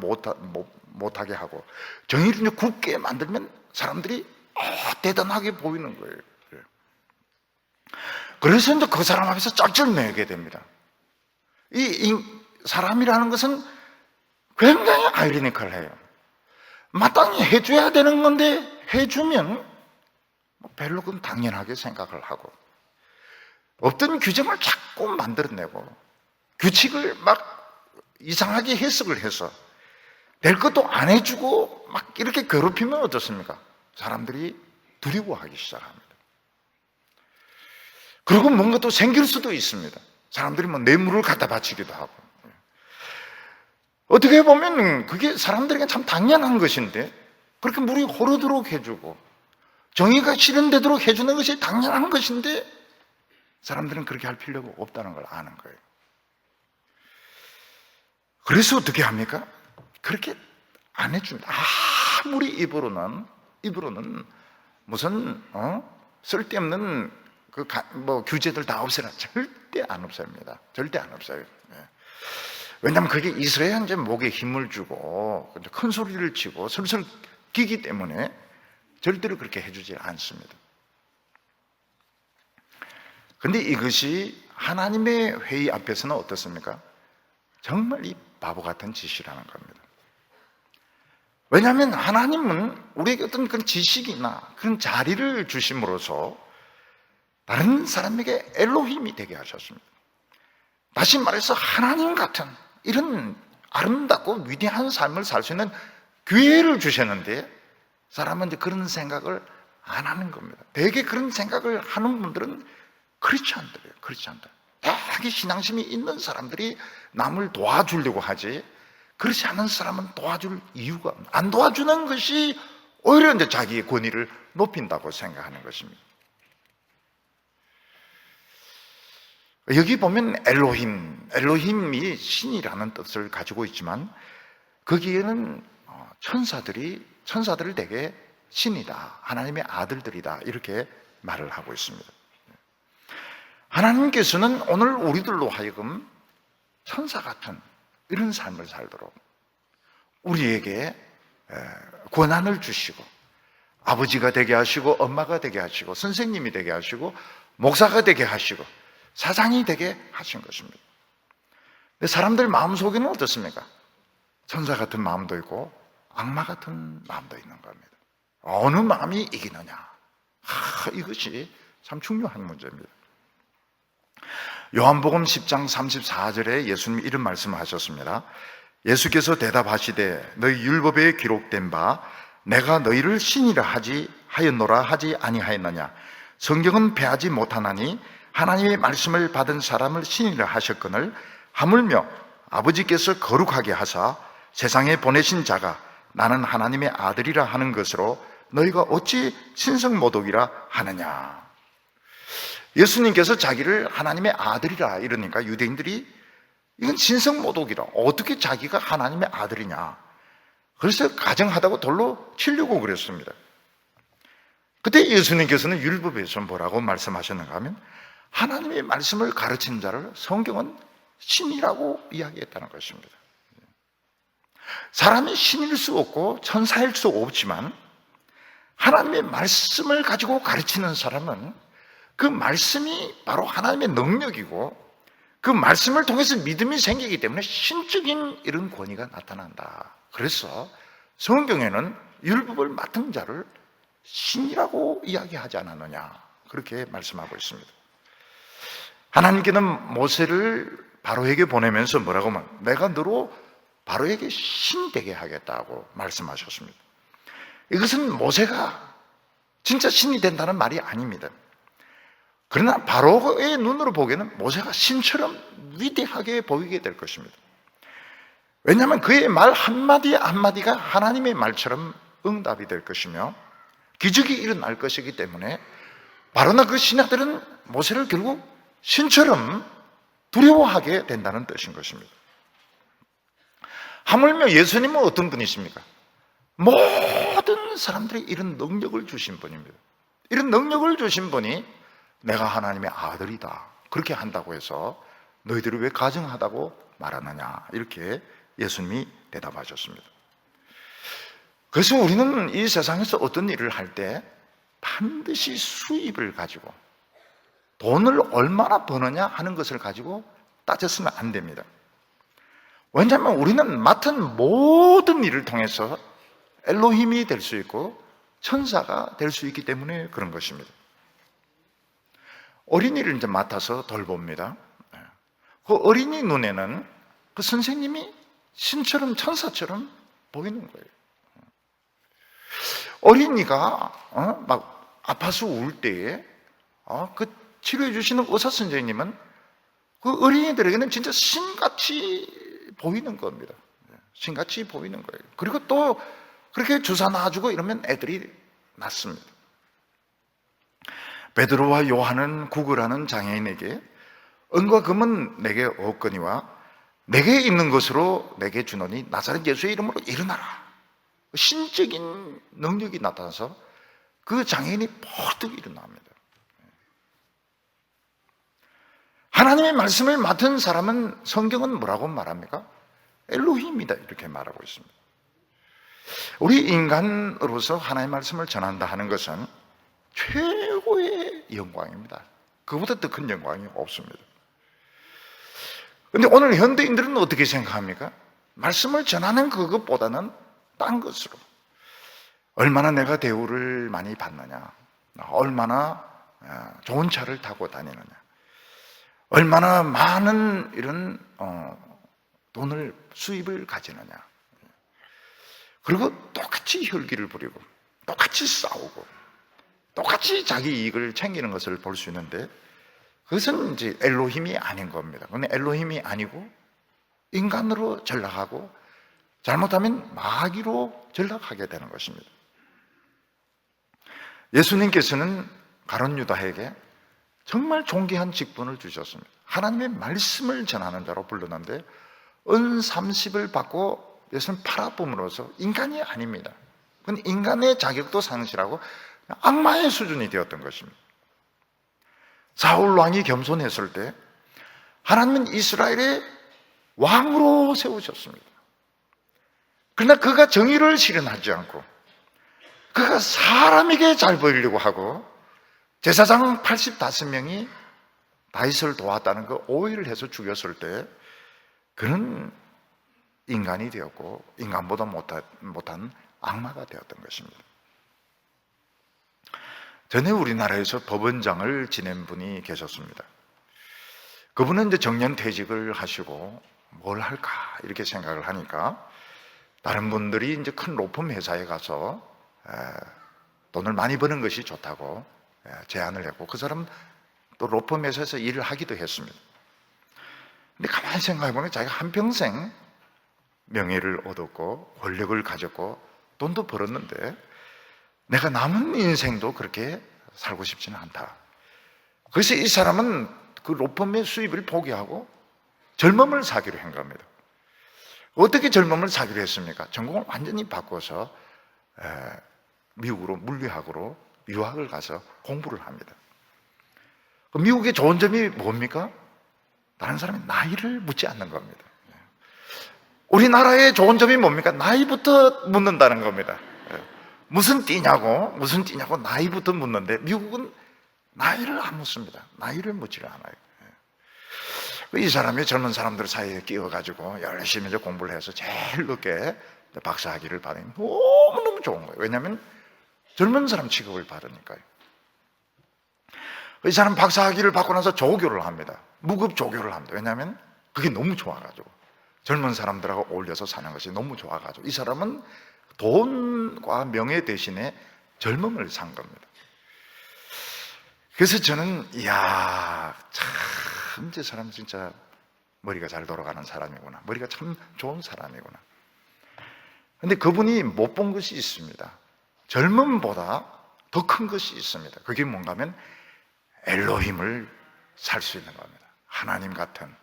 못하게 하고 정의를 이제 굳게 만들면 사람들이 대단하게 보이는 거예요. 그래서 이제 그 사람 앞에서 쩔쩔매게 됩니다. 이 사람이라는 것은 굉장히 아이러니컬해요. 마땅히 해줘야 되는 건데 해주면 별로 그건 당연하게 생각을 하고 없던 규정을 자꾸 만들어내고 규칙을 막 이상하게 해석을 해서 될 것도 안 해주고 막 이렇게 괴롭히면 어떻습니까? 사람들이 두려워하기 시작합니다. 그리고 뭔가 또 생길 수도 있습니다. 사람들이 뭐 뇌물을 갖다 바치기도 하고. 어떻게 보면 그게 사람들에게 참 당연한 것인데 그렇게 물이 흐르도록 해주고 정의가 실현되도록 해주는 것이 당연한 것인데 사람들은 그렇게 할 필요가 없다는 걸 아는 거예요. 그래서 어떻게 합니까? 그렇게 안 해줍니다. 아무리 입으로는 무슨 쓸데없는 규제들 다 없애라. 절대 안 없앱니다. 절대 안 없어요. 왜냐하면 그게 있어야 이제 목에 힘을 주고 큰 소리를 치고 슬슬 끼기 때문에 절대로 그렇게 해주지 않습니다. 그런데 이것이 하나님의 회의 앞에서는 어떻습니까? 정말 이 바보 같은 짓이라는 겁니다. 왜냐하면 하나님은 우리에게 어떤 그런 지식이나 그런 자리를 주심으로써 다른 사람에게 엘로힘이 되게 하셨습니다. 다시 말해서 하나님 같은 이런 아름답고 위대한 삶을 살 수 있는 기회를 주셨는데 사람은 이제 그런 생각을 안 하는 겁니다. 대개 그런 생각을 하는 분들은 크리스찬들이에요. 크리스찬들. 되게 신앙심이 있는 사람들이 남을 도와주려고 하지 그렇지 않은 사람은 도와줄 이유가 없습니다. 안 도와주는 것이 오히려 이제 자기의 권위를 높인다고 생각하는 것입니다. 여기 보면 엘로힘이 신이라는 뜻을 가지고 있지만 거기에는 천사들을 되게 신이다, 하나님의 아들들이다 이렇게 말을 하고 있습니다. 하나님께서는 오늘 우리들로 하여금 천사 같은 이런 삶을 살도록 우리에게 권한을 주시고 아버지가 되게 하시고 엄마가 되게 하시고 선생님이 되게 하시고 목사가 되게 하시고 사장이 되게 하신 것입니다. 근데 사람들 마음속에는 어떻습니까? 천사 같은 마음도 있고 악마 같은 마음도 있는 겁니다. 어느 마음이 이기느냐? 이것이 참 중요한 문제입니다. 요한복음 10장 34절에 예수님이 이런 말씀을 하셨습니다. 예수께서 대답하시되 너희 율법에 기록된 바 내가 너희를 신이라 하였노라 하지 아니하였느냐? 성경은 패하지 못하나니 하나님의 말씀을 받은 사람을 신이라 하셨거늘 하물며 아버지께서 거룩하게 하사 세상에 보내신 자가 나는 하나님의 아들이라 하는 것으로 너희가 어찌 신성모독이라 하느냐? 예수님께서 자기를 하나님의 아들이라 이러니까 유대인들이 이건 신성모독이라 어떻게 자기가 하나님의 아들이냐? 그래서 가정하다고 돌로 치려고 그랬습니다. 그때 예수님께서는 율법에서 뭐라고 말씀하셨는가 하면 하나님의 말씀을 가르친 자를 성경은 신이라고 이야기했다는 것입니다. 사람이 신일 수 없고 천사일 수 없지만 하나님의 말씀을 가지고 가르치는 사람은 그 말씀이 바로 하나님의 능력이고 그 말씀을 통해서 믿음이 생기기 때문에 신적인 이런 권위가 나타난다. 그래서 성경에는 율법을 맡은 자를 신이라고 이야기하지 않았느냐 그렇게 말씀하고 있습니다. 하나님께는 모세를 바로에게 보내면서 뭐라고 하면 내가 너로 바로에게 신이 되게 하겠다고 말씀하셨습니다. 이것은 모세가 진짜 신이 된다는 말이 아닙니다. 그러나 바로의 눈으로 보기에는 모세가 신처럼 위대하게 보이게 될 것입니다. 왜냐하면 그의 말 한마디 한마디가 하나님의 말처럼 응답이 될 것이며 기적이 일어날 것이기 때문에 바로나 그 신하들은 모세를 결국 신처럼 두려워하게 된다는 뜻인 것입니다. 하물며 예수님은 어떤 분이십니까? 모든 모든 사람들이 이런 능력을 주신 분입니다. 이런 능력을 주신 분이 내가 하나님의 아들이다 그렇게 한다고 해서 너희들이 왜 가증하다고 말하느냐, 이렇게 예수님이 대답하셨습니다. 그래서 우리는 이 세상에서 어떤 일을 할 때 반드시 수입을 가지고, 돈을 얼마나 버느냐 하는 것을 가지고 따졌으면 안 됩니다. 왜냐하면 우리는 맡은 모든 일을 통해서 엘로힘이 될 수 있고 천사가 될 수 있기 때문에 그런 것입니다. 어린이를 이제 맡아서 돌봅니다. 그 어린이 눈에는 그 선생님이 신처럼 천사처럼 보이는 거예요. 어린이가 막 아파서 울 때에 그 치료해 주시는 의사 선생님은 그 어린이들에게는 진짜 신같이 보이는 겁니다. 신같이 보이는 거예요. 그리고 또 그렇게 주사 놔주고 이러면 애들이 낫습니다. 베드로와 요한은 구걸하는 장애인에게 은과 금은 내게 없거니와 내게 있는 것으로 내게 주노니 나사렛 예수의 이름으로 일어나라. 신적인 능력이 나타나서 그 장애인이 벌떡 일어납니다. 하나님의 말씀을 맡은 사람은 성경은 뭐라고 말합니까? 엘로힘이다 이렇게 말하고 있습니다. 우리 인간으로서 하나님의 말씀을 전한다 하는 것은 최고의 영광입니다. 그보다 더 큰 영광이 없습니다. 그런데 오늘 현대인들은 어떻게 생각합니까? 말씀을 전하는 그것보다는 딴 것으로, 얼마나 내가 대우를 많이 받느냐, 얼마나 좋은 차를 타고 다니느냐, 얼마나 많은 이런 돈을 수입을 가지느냐, 그리고 똑같이 혈기를 부리고 똑같이 싸우고 똑같이 자기 이익을 챙기는 것을 볼 수 있는데, 그것은 이제 엘로힘이 아닌 겁니다. 그건 엘로힘이 아니고 인간으로 전락하고 잘못하면 마귀로 전락하게 되는 것입니다. 예수님께서는 가룟 유다에게 정말 존귀한 직분을 주셨습니다. 하나님의 말씀을 전하는 자로 불렀는데 은 30을 받고 예수님 팔아품으로써 인간이 아닙니다. 그건 인간의 자격도 상실하고 악마의 수준이 되었던 것입니다. 사울 왕이 겸손했을 때 하나님은 이스라엘의 왕으로 세우셨습니다. 그러나 그가 정의를 실현하지 않고 그가 사람에게 잘 보이려고 하고 제사장 85명이 다윗을 도왔다는 그 오해를 해서 죽였을 때 그는 인간이 되었고 인간보다 못한 악마가 되었던 것입니다. 전에 우리나라에서 법원장을 지낸 분이 계셨습니다. 그분은 이제 정년퇴직을 하시고 뭘 할까 이렇게 생각을 하니까 다른 분들이 이제 큰 로펌 회사에 가서 돈을 많이 버는 것이 좋다고 제안을 했고 그 사람 또 로펌 회사에서 일을 하기도 했습니다. 근데 가만히 생각해 보면 자기가 한평생 명예를 얻었고 권력을 가졌고 돈도 벌었는데 내가 남은 인생도 그렇게 살고 싶지는 않다. 그래서 이 사람은 그 로펌의 수입을 포기하고 젊음을 사기로 한 겁니다. 어떻게 젊음을 사기로 했습니까? 전공을 완전히 바꿔서 미국으로 물리학으로 유학을 가서 공부를 합니다. 미국의 좋은 점이 뭡니까? 다른 사람이 나이를 묻지 않는 겁니다. 우리나라의 좋은 점이 뭡니까? 나이부터 묻는다는 겁니다. 무슨 띠냐고 나이부터 묻는데 미국은 나이를 안 묻습니다. 나이를 묻지를 않아요. 이 사람이 젊은 사람들 사이에 끼어가지고 열심히 이제 공부를 해서 제일 늦게 박사학위를 받으면 너무너무 좋은 거예요. 왜냐하면 젊은 사람 취급을 받으니까요. 이 사람 박사학위를 받고 나서 조교를 합니다. 무급 조교를 합니다. 왜냐하면 그게 너무 좋아가지고 젊은 사람들하고 어울려서 사는 것이 너무 좋아가지고 이 사람은 돈과 명예 대신에 젊음을 산 겁니다. 그래서 저는 이야 참 저 사람 진짜 머리가 잘 돌아가는 사람이구나, 머리가 참 좋은 사람이구나. 그런데 그분이 못 본 것이 있습니다. 젊음보다 더 큰 것이 있습니다. 그게 뭔가 하면 엘로힘을 살 수 있는 겁니다. 하나님 같은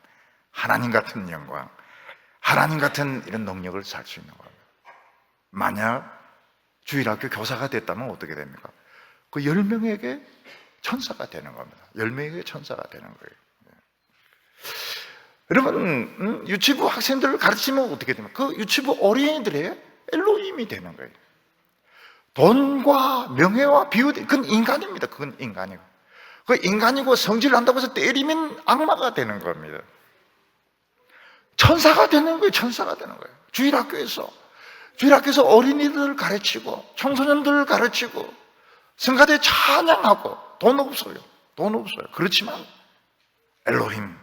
영광, 하나님 같은 이런 능력을 살 수 있는 겁니다. 만약 주일학교 교사가 됐다면 어떻게 됩니까? 그 10명에게 천사가 되는 겁니다. 10명에게 천사가 되는 거예요. 여러분, 유치부 학생들을 가르치면 어떻게 됩니까? 그 유치부 어린이들의 엘로힘이 되는 거예요. 돈과 명예와 비유대, 그건 인간입니다. 그건 인간이고. 그 인간이고 성질을 한다고 해서 때리면 악마가 되는 겁니다. 천사가 되는 거예요. 천사가 되는 거예요. 주일학교에서 어린이들을 가르치고 청소년들을 가르치고 성가대 찬양하고 돈 없어요. 그렇지만 엘로힘,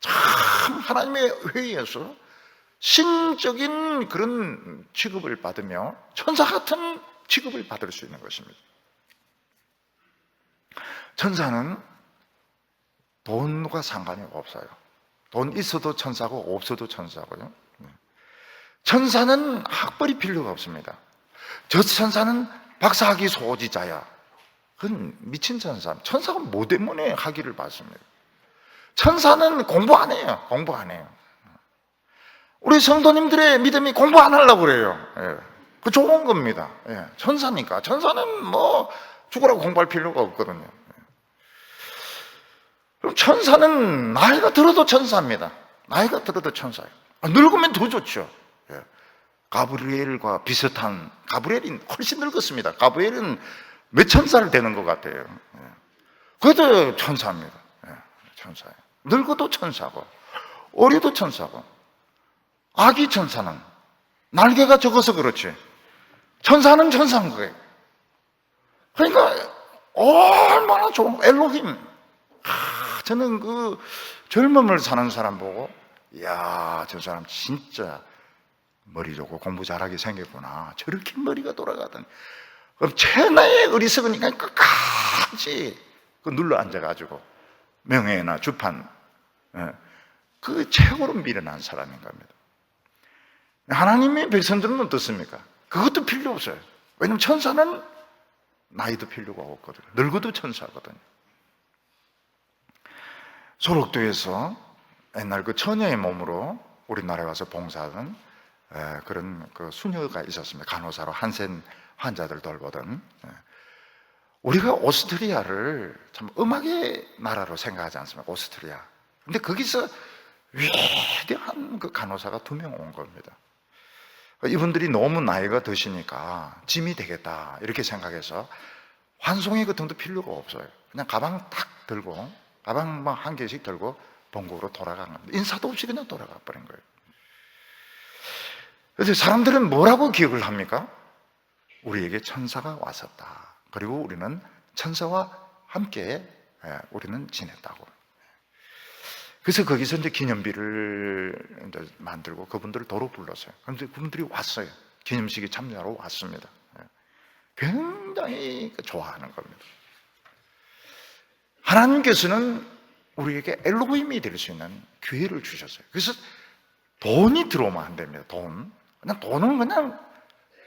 참 하나님의 회의에서 신적인 그런 취급을 받으며 천사 같은 취급을 받을 수 있는 것입니다. 천사는 돈과 상관이 없어요. 돈 있어도 천사고 없어도 천사고요. 천사는 학벌이 필요가 없습니다. 저 천사는 박사학위 소지자야. 그건 미친 천사. 천사가 뭐 때문에 학위를 받습니까? 천사는 공부 안 해요. 우리 성도님들의 믿음이 공부 안 하려고 그래요. 그 좋은 겁니다. 천사니까. 천사는 뭐 죽으라고 공부할 필요가 없거든요. 그럼 천사는 나이가 들어도 천사입니다. 늙으면 더 좋죠. 가브리엘과 비슷한, 가브리엘이 훨씬 늙었습니다. 가브리엘은 몇 천살 되는 것 같아요. 그래도 천사입니다. 천사예요. 늙어도 천사고, 어려도 천사고, 아기 천사는 날개가 적어서 그렇지. 천사는 천사인 거예요. 그러니까 얼마나 좋은 엘로힘. 저는 그 젊음을 사는 사람 보고, 이야, 저 사람 진짜 머리 좋고 공부 잘하게 생겼구나. 저렇게 머리가 돌아가더니. 그럼 최나의 어리석으니까 끝까지 그 눌러 앉아가지고 명예나 주판, 그 최고로 미련한 사람인 겁니다. 하나님의 백성들은 어떻습니까? 그것도 필요 없어요. 왜냐하면 천사는 나이도 필요가 없거든요. 늙어도 천사거든요. 소록도에서 옛날 그 처녀의 몸으로 우리나라에 와서 봉사하던 그런 그 수녀가 있었습니다. 간호사로 한센 환자들 돌보던. 우리가 오스트리아를 참 음악의 나라로 생각하지 않습니까? 오스트리아. 근데 거기서 위대한 그 간호사가 2명 온 겁니다. 이분들이 너무 나이가 드시니까 짐이 되겠다 이렇게 생각해서 환송의 같은 것도 필요가 없어요. 그냥 가방 탁 들고, 가방 뭐 한 개씩 들고 본국으로 돌아간 겁니다. 인사도 없이 그냥 돌아가 버린 거예요. 그래서 사람들은 뭐라고 기억을 합니까? 우리에게 천사가 왔었다. 그리고 우리는 천사와 함께 우리는 지냈다고. 그래서 거기서 이제 기념비를 이제 만들고 그분들을 도로 불렀어요. 그런데 그분들이 왔어요. 기념식에 참여하러 왔습니다. 굉장히 좋아하는 겁니다. 하나님께서는 우리에게 엘로힘이 될 수 있는 기회를 주셨어요. 그래서 돈이 들어오면 안 됩니다. 돈은 그냥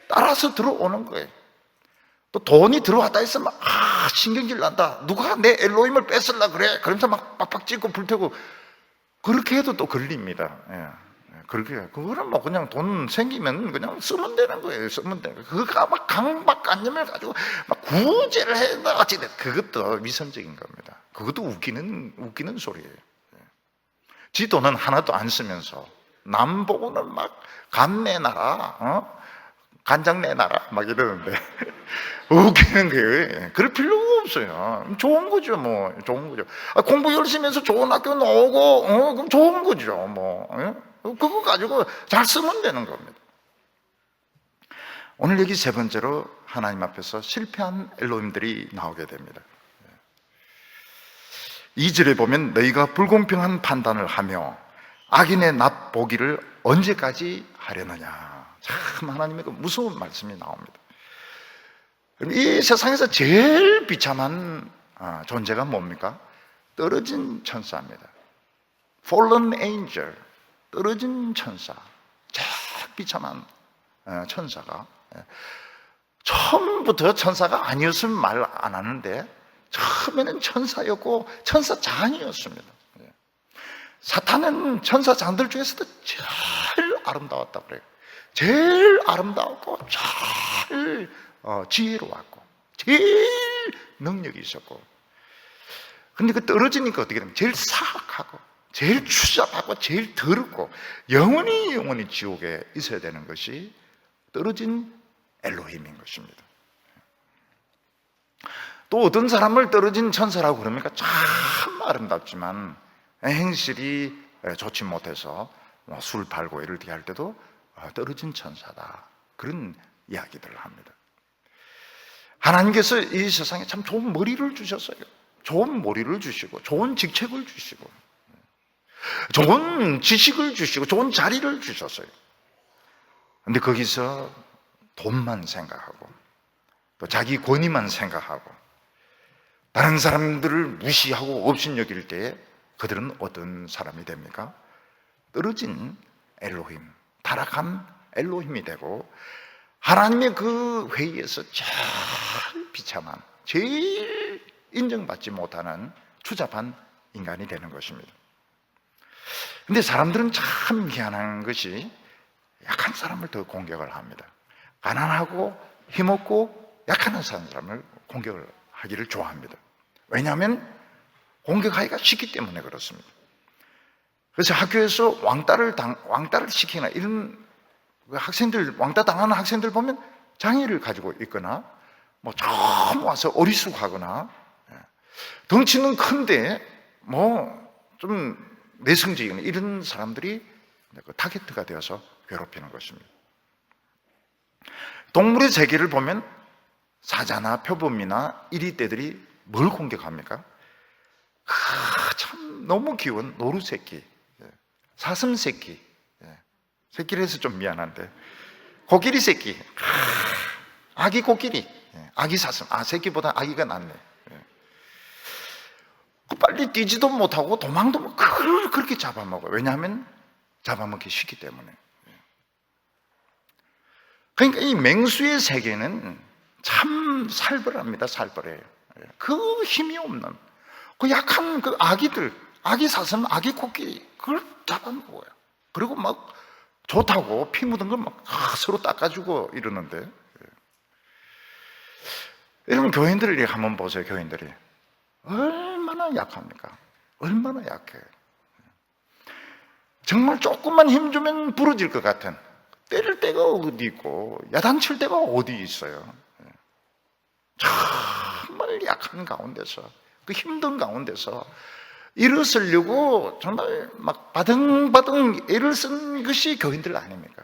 따라서 들어오는 거예요. 또 돈이 들어왔다 했으면 신경질 난다. 누가 내 엘로힘을 뺏으려 그래. 그러면서 막 빡빡 찍고 불태우고 그렇게 해도 또 걸립니다. 그렇게 그거는 뭐 그냥 돈 생기면 그냥 쓰면 되는 거예요. 그거가 막 강박관념을 가지고 막 구제를 해나 같이 그것도 위선적인 겁니다. 그것도 웃기는 소리예요. 지 돈은 하나도 안 쓰면서 남 보고는 막 간 내놔라, 간장 내놔라 막 이러는데 웃기는 거예요. 그럴 필요가 없어요. 좋은 거죠, 뭐. 좋은 거죠. 공부 열심히 해서 좋은 학교 나오고, 그럼 좋은 거죠, 뭐. 그거 가지고 잘 쓰면 되는 겁니다. 오늘 여기 3번째로 하나님 앞에서 실패한 엘로힘들이 나오게 됩니다. 2절에 보면 너희가 불공평한 판단을 하며 악인의 납 보기를 언제까지 하려느냐. 참 하나님의 그 무서운 말씀이 나옵니다. 이 세상에서 제일 비참한 존재가 뭡니까? 떨어진 천사입니다. Fallen angel, 떨어진 천사. 제일 비참한 천사가. 처음부터 천사가 아니었으면 말 안 하는데 처음에는 천사였고 천사장이었습니다. 사탄은 천사장들 중에서도 제일 아름다웠다고 그래요. 제일 아름다웠고 제일 지혜로웠고 제일 능력이 있었고, 근데 그 떨어지니까 어떻게 되면 제일 사악하고 제일 추잡하고 제일 더럽고 영원히 지옥에 있어야 되는 것이 떨어진 엘로힘인 것입니다. 또 어떤 사람을 떨어진 천사라고 그럽니까? 참 아름답지만 행실이 좋지 못해서 술 팔고 이럴 때 할 때도 떨어진 천사다, 그런 이야기들을 합니다. 하나님께서 이 세상에 참 좋은 머리를 주셨어요. 좋은 머리를 주시고 좋은 직책을 주시고 좋은 지식을 주시고 좋은 자리를 주셨어요. 근데 거기서 돈만 생각하고 또 자기 권위만 생각하고 다른 사람들을 무시하고 업신여길 때에 그들은 어떤 사람이 됩니까? 떨어진 엘로힘, 타락한 엘로힘이 되고 하나님의 그 회의에서 제일 비참한, 제일 인정받지 못하는 추잡한 인간이 되는 것입니다. 근데 사람들은 참 희한한 것이 약한 사람을 더 공격을 합니다. 가난하고 힘없고 약한 사람을 공격을 하기를 좋아합니다. 왜냐하면 공격하기가 쉽기 때문에 그렇습니다. 그래서 학교에서 왕따를 시키나 이런 학생들, 왕따 당하는 학생들 보면 장애를 가지고 있거나 처음 와서 어리숙하거나 덩치는 큰데 좀 내성적인 이런 사람들이 타겟트가 되어서 괴롭히는 것입니다. 동물의 세계를 보면 사자나 표범이나 이리떼들이 뭘 공격합니까? 참 너무 귀여운 노루새끼, 사슴새끼, 새끼를 해서 좀 미안한데 코끼리 새끼, 아기 코끼리, 아기 사슴, 새끼보다 아기가 낫네. 빨리 뛰지도 못하고 도망도 못, 그걸 그렇게 잡아먹어요. 왜냐하면 잡아먹기 쉽기 때문에. 그러니까 이 맹수의 세계는 참 살벌합니다. 살벌해요. 그 힘이 없는 그 약한 그 아기들, 아기 사슴, 아기 코끼리, 그걸 잡아먹어요. 그리고 막 좋다고 피 묻은 걸 막 서로 닦아주고 이러는데, 여러분 교인들을 이렇게 한번 보세요. 교인들이 얼마나 약합니까? 얼마나 약해요. 정말 조금만 힘주면 부러질 것 같은, 때릴 데가 어디 있고 야단칠 데가 어디 있어요. 정말 약한 가운데서, 그 힘든 가운데서 일어서려고 정말 막 바등바등 애를 쓴 것이 교인들 아닙니까?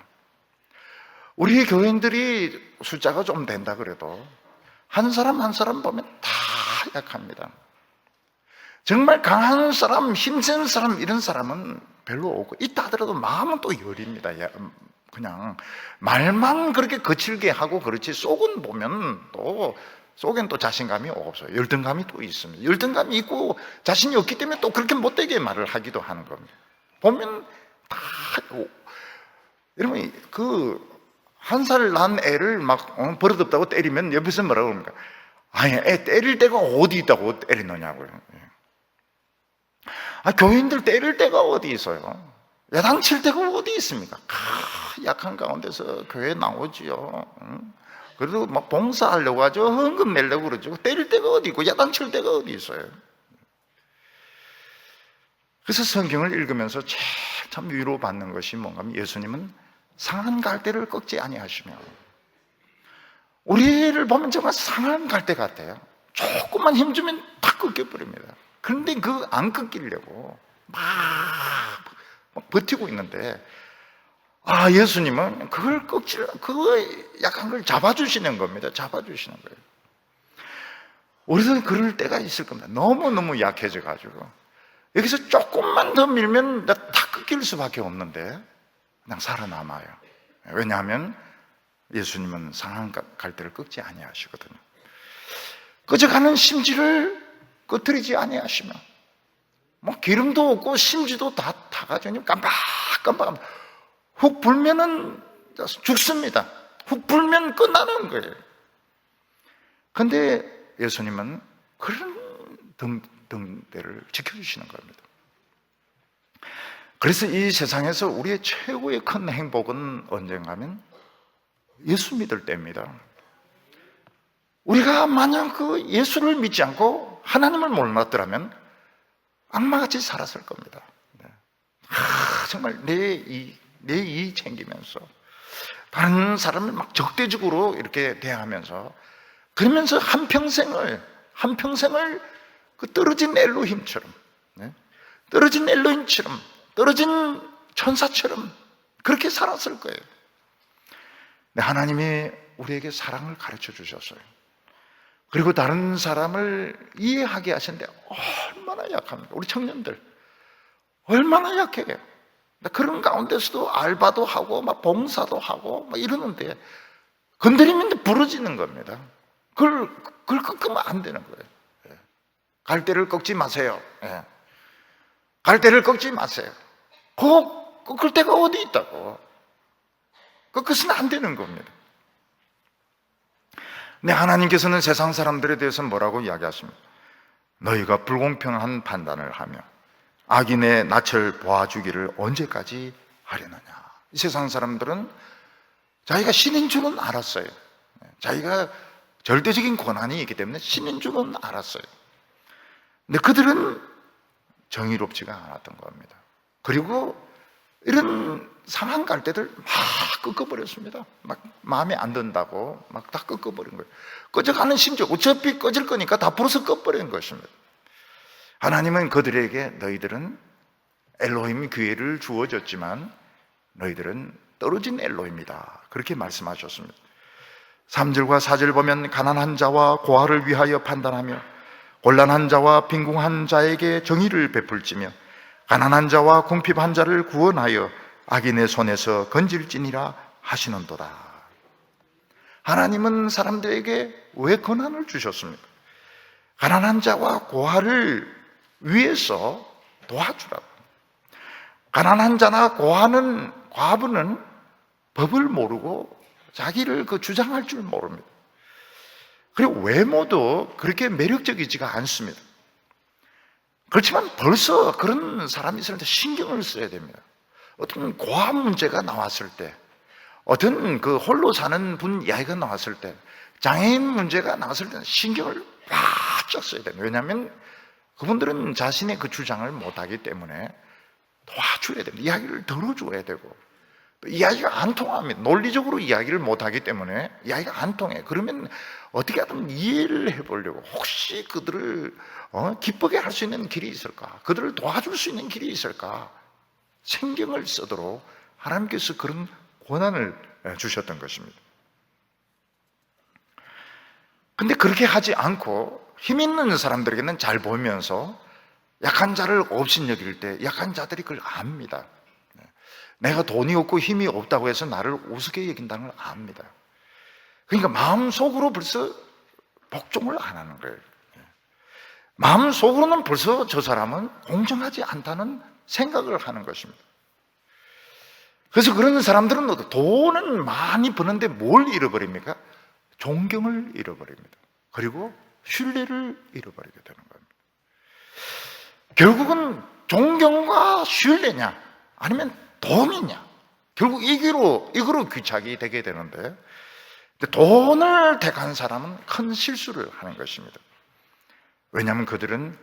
우리 교인들이 숫자가 좀 된다 그래도 한 사람 한 사람 보면 다 약합니다. 정말 강한 사람, 힘센 사람, 이런 사람은 별로 없고, 있다 하더라도 마음은 또 여립니다. 그냥 말만 그렇게 거칠게 하고 그렇지 속은 보면 또 속엔 또 자신감이 없어요. 열등감이 또 있습니다. 열등감이 있고 자신이 없기 때문에 또 그렇게 못되게 말을 하기도 하는 겁니다. 보면 다, 여러분 그 한 살 난 애를 막 버릇없다고 때리면 옆에서 뭐라고 합니까? 아니, 애 때릴 데가 어디 있다고 때리느냐고요. 교인들 때릴 데가 어디 있어요? 야당칠 데가 어디 있습니까? 약한 가운데서 교회 나오지요. 그래도 막 봉사하려고 하죠. 헌금 내려고 그러죠. 때릴 데가 어디 있고 야단칠 데가 어디 있어요? 그래서 성경을 읽으면서 제일 참 위로받는 것이 뭔가 하면 예수님은 상한 갈대를 꺾지 아니하시며, 우리를 보면 정말 상한 갈대 같아요. 조금만 힘주면 다 꺾여버립니다. 그런데 그 안 꺾이려고 막 버티고 있는데, 예수님은 그걸 그 약한 걸 잡아주시는 겁니다. 잡아주시는 거예요. 우리도 그럴 때가 있을 겁니다. 너무너무 약해져가지고 여기서 조금만 더 밀면 다 꺾일 수밖에 없는데 그냥 살아남아요. 왜냐하면 예수님은 상한 갈대를 꺾지 아니하시거든요. 꺼져가는 심지를 꺼트리지 아니하시며, 기름도 없고 심지도 다 타가지고 깜빡깜빡 훅 불면은 죽습니다. 훅 불면 끝나는 거예요. 그런데 예수님은 그런 등대를 지켜주시는 겁니다. 그래서 이 세상에서 우리의 최고의 큰 행복은 언젠가면 예수 믿을 때입니다. 우리가 만약 그 예수를 믿지 않고 하나님을 몰랐더라면 악마같이 살았을 겁니다. 정말 내 이 챙기면서 다른 사람을 막 적대적으로 이렇게 대하면서, 그러면서 한평생을 그 떨어진 엘로힘처럼, 떨어진 엘로힘처럼, 떨어진 천사처럼 그렇게 살았을 거예요. 하나님이 우리에게 사랑을 가르쳐 주셨어요. 그리고 다른 사람을 이해하게 하시는데 얼마나 약합니까? 우리 청년들 얼마나 약해요. 그런 가운데서도 알바도 하고 막 봉사도 하고 막 이러는데 건드리면 부러지는 겁니다. 그걸 꺾으면 안 되는 거예요. 갈대를 꺾지 마세요. 갈대를 꺾지 마세요. 꺾을 데가 어디 있다고. 꺾어서는 안 되는 겁니다. 근데 하나님께서는 세상 사람들에 대해서 뭐라고 이야기하십니까? 너희가 불공평한 판단을 하며 악인의 낯을 보아주기를 언제까지 하려느냐. 이 세상 사람들은 자기가 신인 줄은 알았어요. 자기가 절대적인 권한이 있기 때문에 신인 줄은 알았어요. 근데 그들은 정의롭지가 않았던 겁니다. 그리고 이런 상한 갈대들 막 꺾어버렸습니다. 막 마음에 안 든다고 막 다 꺾어버린 거예요. 꺼져가는 심정, 어차피 꺼질 거니까 다 부러서 꺼버린 것입니다. 하나님은 그들에게 너희들은 엘로힘 기회를 주어졌지만 너희들은 떨어진 엘로힘이다, 그렇게 말씀하셨습니다. 3절과 4절 보면 가난한 자와 고아를 위하여 판단하며 곤란한 자와 빈궁한 자에게 정의를 베풀지며 가난한 자와 궁핍한 자를 구원하여 악인의 손에서 건질지니라 하시는도다. 하나님은 사람들에게 왜 권한을 주셨습니까? 가난한 자와 고아를 위해서 도와주라고. 가난한 자나 과부는 법을 모르고 자기를 주장할 줄 모릅니다. 그리고 외모도 그렇게 매력적이지가 않습니다. 그렇지만 벌써 그런 사람이 있을 때 신경을 써야 됩니다. 어떤 고아 문제가 나왔을 때, 어떤 홀로 사는 분 이야기가 나왔을 때, 장애인 문제가 나왔을 때는 신경을 바짝 써야 됩니다. 왜냐하면 그분들은 자신의 그 주장을 못하기 때문에 도와줘야 됩니다. 이야기를 들어줘야 되고, 이야기가 안 통합니다. 논리적으로 이야기를 못하기 때문에 이야기가 안 통해. 그러면 어떻게 하든 이해를 해보려고, 혹시 그들을 기쁘게 할 수 있는 길이 있을까? 그들을 도와줄 수 있는 길이 있을까? 신경을 쓰도록 하나님께서 그런 권한을 주셨던 것입니다. 근데 그렇게 하지 않고 힘 있는 사람들에게는 잘 보이면서 약한 자를 업신여길 때 약한 자들이 그걸 압니다. 내가 돈이 없고 힘이 없다고 해서 나를 우습게 여긴다는 걸 압니다. 그러니까 마음속으로 벌써 복종을 안 하는 거예요. 마음속으로는 벌써 저 사람은 공정하지 않다는 생각을 하는 것입니다. 그래서 그런 사람들은 돈은 많이 버는데 뭘 잃어버립니까? 존경을 잃어버립니다. 그리고 신뢰를 잃어버리게 되는 겁니다. 결국은 존경과 신뢰냐 아니면 돈이냐, 결국 이거로 귀착이 되게 되는데, 돈을 택한 사람은 큰 실수를 하는 것입니다. 왜냐하면 그들은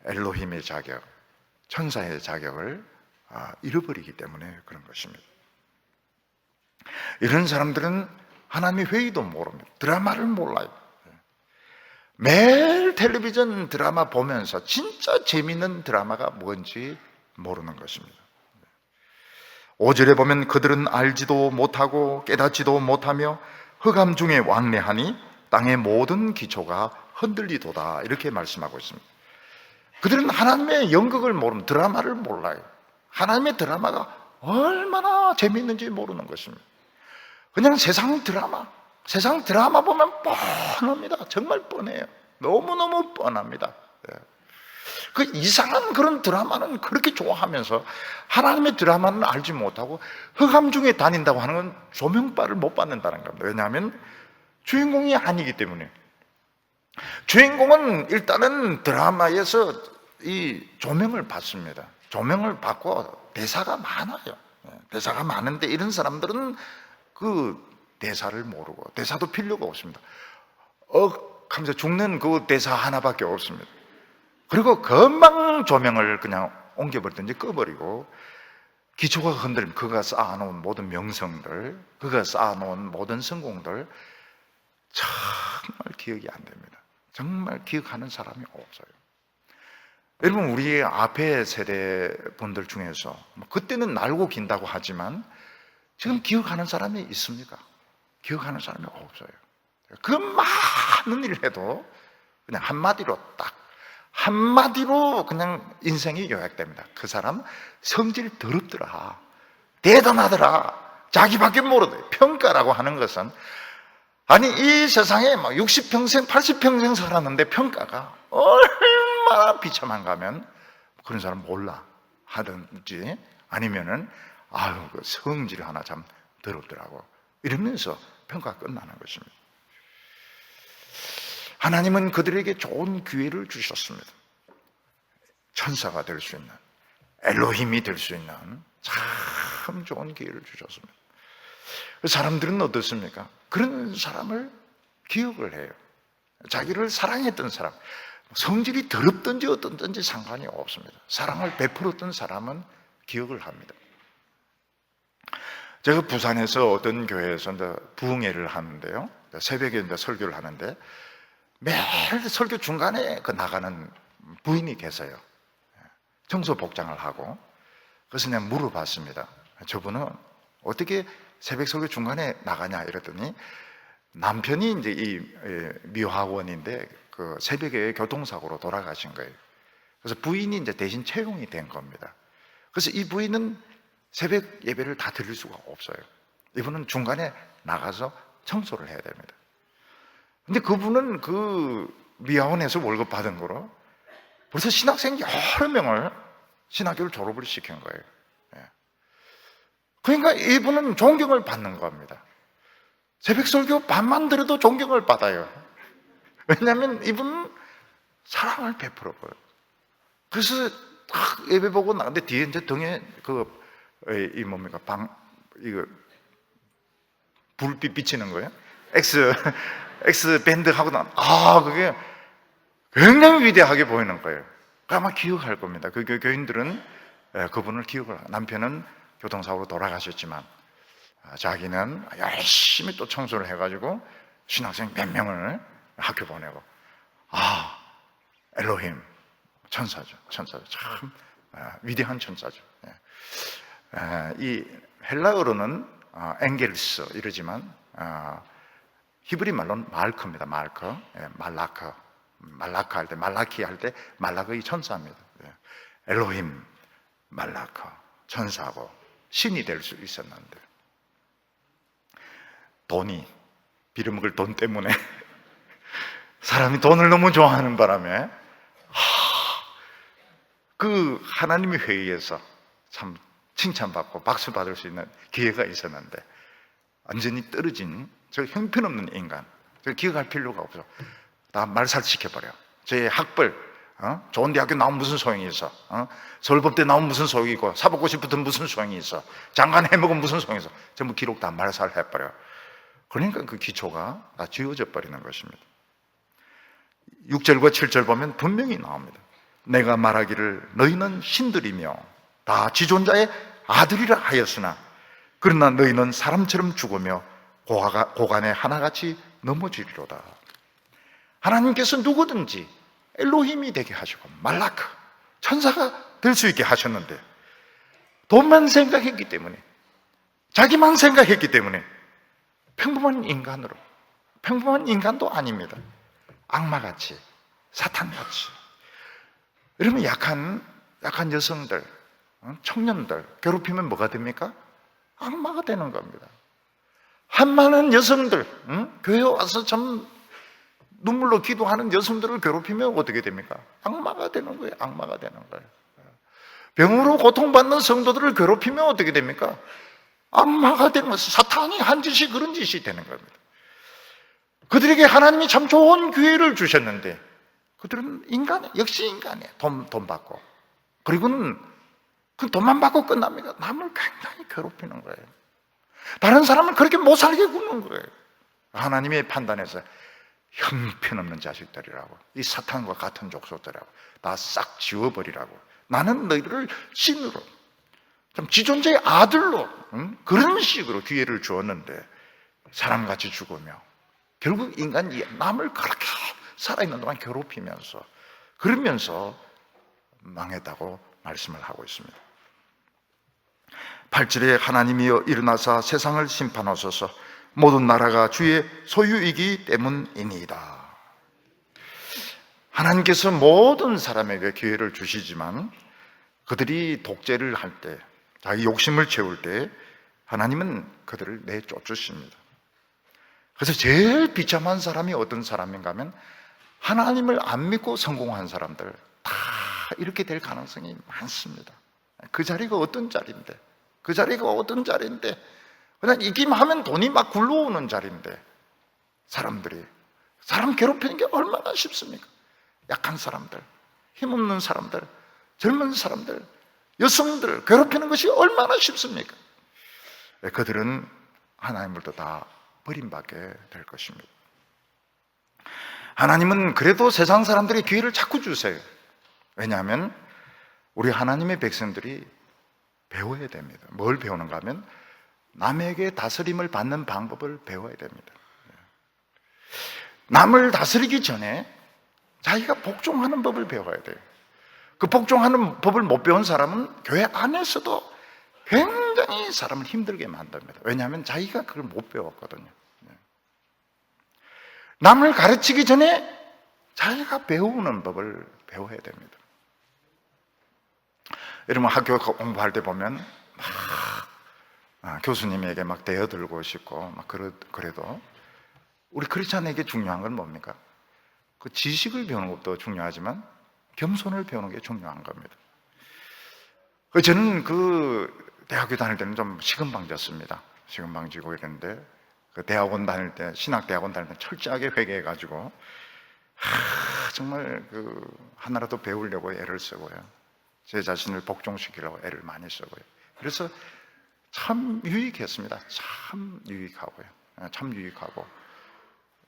엘로힘의 자격, 천사의 자격을 잃어버리기 때문에 그런 것입니다. 이런 사람들은 하나님의 회의도 모릅니다. 드라마를 몰라요. 매일 텔레비전 드라마 보면서 진짜 재미있는 드라마가 뭔지 모르는 것입니다. 5절에 보면 그들은 알지도 못하고 깨닫지도 못하며 흑암 중에 왕래하니 땅의 모든 기초가 흔들리도다, 이렇게 말씀하고 있습니다. 그들은 하나님의 연극을 모르는, 드라마를 몰라요. 하나님의 드라마가 얼마나 재미있는지 모르는 것입니다. 그냥 세상 드라마 보면 뻔합니다. 정말 뻔해요. 너무너무 뻔합니다. 그 이상한 그런 드라마는 그렇게 좋아하면서 하나님의 드라마는 알지 못하고 흑암 중에 다닌다고 하는 건 조명빨을 못 받는다는 겁니다. 왜냐하면 주인공이 아니기 때문에. 주인공은 일단은 드라마에서 이 조명을 받습니다. 조명을 받고 대사가 많아요. 대사가 많은데 이런 사람들은 그 대사를 모르고, 대사도 필요가 없습니다. 하면서 죽는 그 대사 하나밖에 없습니다. 그리고 금방 조명을 그냥 옮겨버리든지 꺼버리고, 기초가 흔들리면 그가 쌓아놓은 모든 명성들, 그가 쌓아놓은 모든 성공들 정말 기억이 안 됩니다. 정말 기억하는 사람이 없어요. 여러분, 우리 앞에 세대 분들 중에서 그때는 날고 긴다고 하지만 지금 기억하는 사람이 있습니까? 기억하는 사람이 없어요. 그 많은 일을 해도 그냥 한마디로, 딱 한마디로 그냥 인생이 요약됩니다. 그 사람 성질 더럽더라, 대단하더라, 자기밖에 모르더라. 평가라고 하는 것은, 아니 이 세상에 60평생 80평생 살았는데 평가가 얼마나 비참한가 하면 그런 사람 몰라 하든지, 아니면은 아유 그 성질 하나 참 더럽더라고 이러면서 평가가 끝나는 것입니다. 하나님은 그들에게 좋은 기회를 주셨습니다. 천사가 될 수 있는, 엘로힘이 될 수 있는 참 좋은 기회를 주셨습니다. 사람들은 어떻습니까? 그런 사람을 기억을 해요. 자기를 사랑했던 사람, 성질이 더럽든지 어떤든지 상관이 없습니다. 사랑을 베풀었던 사람은 기억을 합니다. 제가 부산에서 어떤 교회에서 부흥회를 하는데요, 새벽에 설교를 하는데 매일 설교 중간에 나가는 부인이 계세요. 청소 복장을 하고. 그래서 내가 물어봤습니다. 저분은 어떻게 새벽 설교 중간에 나가냐 이랬더니, 남편이 이제 이 미화원인데 그 새벽에 교통사고로 돌아가신 거예요. 그래서 부인이 이제 대신 채용이 된 겁니다. 그래서 이 부인은 새벽 예배를 다 드릴 수가 없어요. 이분은 중간에 나가서 청소를 해야 됩니다. 근데 그분은 그 미화원에서 월급 받은 거로 벌써 신학생 여러 명을 신학교를 졸업을 시킨 거예요. 그러니까 이분은 존경을 받는 겁니다. 새벽 설교 반만 들어도 존경을 받아요. 왜냐하면 이분은 사랑을 베풀어버려요. 그래서 딱 예배 보고 나는데 뒤에 이제 등에 이 뭡니까? 이거 불빛 비치는 거예요? X 밴드 하고 그게 굉장히 위대하게 보이는 거예요. 아마 기억할 겁니다. 그 교인들은 그분을 기억을, 남편은 교통사고로 돌아가셨지만 자기는 열심히 또 청소를 해가지고 신학생 몇 명을 학교 보내고, 엘로힘, 천사죠. 참 위대한 천사죠. 이 헬라어로는 엥겔스 이러지만 히브리 말로는 말크입니다. 말라크 할 때, 말라키 할 때 말라크의 천사입니다. 엘로힘, 말라크, 천사고 신이 될 수 있었는데, 돈이, 빌어먹을 돈 때문에 사람이 돈을 너무 좋아하는 바람에 그 하나님의 회의에서 참 칭찬받고 박수 받을 수 있는 기회가 있었는데 완전히 떨어진 저 형편없는 인간, 저 기억할 필요가 없어. 다 말살시켜버려. 제 학벌, 좋은 대학교 나오면 무슨 소용이 있어? 서울법대 나오면 무슨 소용이 있고, 사법고시 붙으면 무슨 소용이 있어? 장관 해먹으면 무슨 소용이 있어? 전부 기록 다 말살해버려. 그러니까 그 기초가 다 지워져 버리는 것입니다. 6절과 7절 보면 분명히 나옵니다. 내가 말하기를 너희는 신들이며 다 지존자의 아들이라 하였으나 그러나 너희는 사람처럼 죽으며 고간에 하나같이 넘어지리로다. 하나님께서 누구든지 엘로힘이 되게 하시고 말라크, 천사가 될 수 있게 하셨는데 돈만 생각했기 때문에, 자기만 생각했기 때문에 평범한 인간으로, 평범한 인간도 아닙니다. 악마같이, 사탄같이. 여러분, 약한 여성들, 청년들 괴롭히면 뭐가 됩니까? 악마가 되는 겁니다. 한많은 여성들, 교회 와서 참 눈물로 기도하는 여성들을 괴롭히면 어떻게 됩니까? 악마가 되는 거예요. 악마가 되는 거예요. 병으로 고통받는 성도들을 괴롭히면 어떻게 됩니까? 악마가 되는 거예요. 사탄이 한 짓이 그런 짓이 되는 겁니다. 그들에게 하나님이 참 좋은 기회를 주셨는데 그들은 역시 인간이에요. 돈 받고. 그리고는 그 돈만 받고 끝납니까? 남을 굉장히 괴롭히는 거예요. 다른 사람을 그렇게 못 살게 구는 거예요. 하나님의 판단에서 형편없는 자식들이라고, 이 사탄과 같은 족속들이라고 다 싹 지워버리라고, 나는 너희를 신으로, 좀 지존재의 아들로, 그런 식으로 기회를 주었는데 사람같이 죽으며 결국 인간이 남을 그렇게 살아있는 동안 괴롭히면서 그러면서 망했다고 말씀을 하고 있습니다. 8절에 하나님이여 일어나사 세상을 심판하소서, 모든 나라가 주의 소유이기 때문이니이다. 하나님께서 모든 사람에게 기회를 주시지만 그들이 독재를 할 때, 자기 욕심을 채울 때 하나님은 그들을 내쫓으십니다. 그래서 제일 비참한 사람이 어떤 사람인가 하면 하나님을 안 믿고 성공한 사람들, 다 이렇게 될 가능성이 많습니다. 그 자리가 어떤 자리인데, 그 자리가 어떤 자리인데, 그냥 이기만 돈이 막 굴러오는 자리인데, 사람들이 사람 괴롭히는 게 얼마나 쉽습니까? 약한 사람들, 힘없는 사람들, 젊은 사람들, 여성들 괴롭히는 것이 얼마나 쉽습니까? 그들은 하나님으로부터 다 버림받게 될 것입니다. 하나님은 그래도 세상 사람들의 기회를 자꾸 주세요. 왜냐하면 우리 하나님의 백성들이 배워야 됩니다. 뭘 배우는가 하면 남에게 다스림을 받는 방법을 배워야 됩니다. 남을 다스리기 전에 자기가 복종하는 법을 배워야 돼요. 그 복종하는 법을 못 배운 사람은 교회 안에서도 굉장히 사람을 힘들게 만듭니다. 왜냐하면 자기가 그걸 못 배웠거든요. 남을 가르치기 전에 자기가 배우는 법을 배워야 됩니다. 여러분 학교 공부할 때 보면 막 교수님에게 막 대어들고 싶고 막 그래도 우리 크리스찬에게 중요한 건 뭡니까? 그 지식을 배우는 것도 중요하지만 겸손을 배우는 게 중요한 겁니다. 저는 그 대학교 다닐 때는 좀 식은방졌습니다. 식은방지고 이랬는데 그 대학원 다닐 때, 신학대학원 다닐 때 철저하게 회개해가지고 정말 그 하나라도 배우려고 애를 쓰고요, 제 자신을 복종시키려고 애를 많이 쓰고요. 그래서 참 유익했습니다. 참 유익하고요. 참 유익하고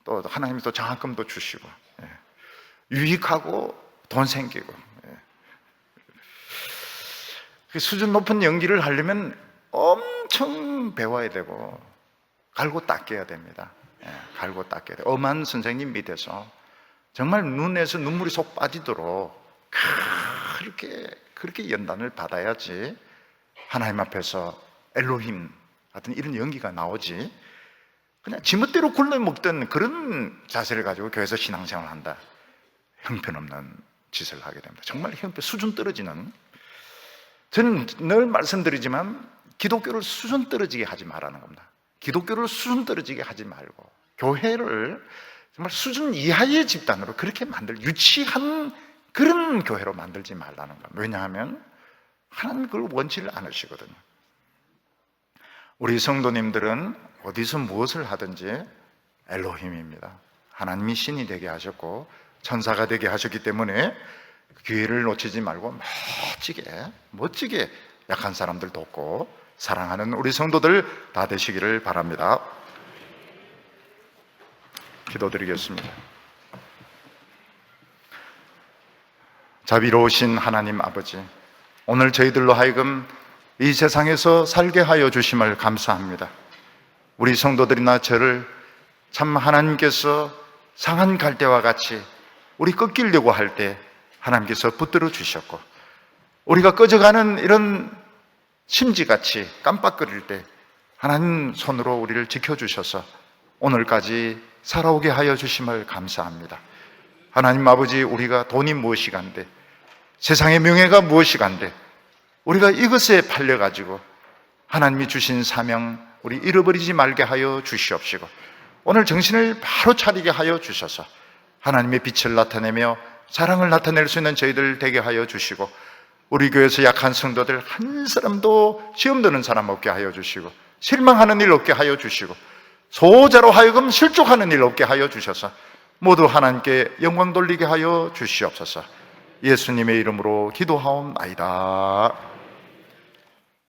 또 하나님이 또 장학금도 주시고, 유익하고 돈 생기고. 수준 높은 연기를 하려면 엄청 배워야 되고 갈고 닦여야 됩니다. 갈고 닦여야 돼요. 엄한 선생님 밑에서 정말 눈에서 눈물이 쏙 빠지도록 그렇게 연단을 받아야지 하나님 앞에서 엘로힘 같은 이런 연기가 나오지, 그냥 지멋대로 굴러먹던 그런 자세를 가지고 교회에서 신앙생활을 한다, 형편없는 짓을 하게 됩니다. 정말 수준 떨어지는. 저는 늘 말씀드리지만 기독교를 수준 떨어지게 하지 말라는 겁니다. 기독교를 수준 떨어지게 하지 말고 교회를 정말 수준 이하의 집단으로 그렇게 유치한 그런 교회로 만들지 말라는 겁니다. 왜냐하면 하나님 그걸 원치를 않으시거든요. 우리 성도님들은 어디서 무엇을 하든지 엘로힘입니다. 하나님이 신이 되게 하셨고 천사가 되게 하셨기 때문에 기회를 놓치지 말고 멋지게 약한 사람들 돕고 사랑하는 우리 성도들 다 되시기를 바랍니다. 기도드리겠습니다. 자비로우신 하나님 아버지, 오늘 저희들로 하여금 이 세상에서 살게 하여 주심을 감사합니다. 우리 성도들이나 저를 참 하나님께서 상한 갈대와 같이 우리 꺾이려고 할 때 하나님께서 붙들어 주셨고, 우리가 꺼져가는 이런 심지같이 깜빡거릴 때 하나님 손으로 우리를 지켜주셔서 오늘까지 살아오게 하여 주심을 감사합니다. 하나님 아버지, 우리가 돈이 무엇이간데, 세상의 명예가 무엇이간데, 우리가 이것에 팔려가지고 하나님이 주신 사명 우리 잃어버리지 말게 하여 주시옵시고, 오늘 정신을 바로 차리게 하여 주셔서 하나님의 빛을 나타내며 사랑을 나타낼 수 있는 저희들 되게 하여 주시고, 우리 교회에서 약한 성도들 한 사람도 시험 드는 사람 없게 하여 주시고, 실망하는 일 없게 하여 주시고, 소자로 하여금 실족하는 일 없게 하여 주셔서 모두 하나님께 영광 돌리게 하여 주시옵소서. 예수님의 이름으로 기도하옵나이다.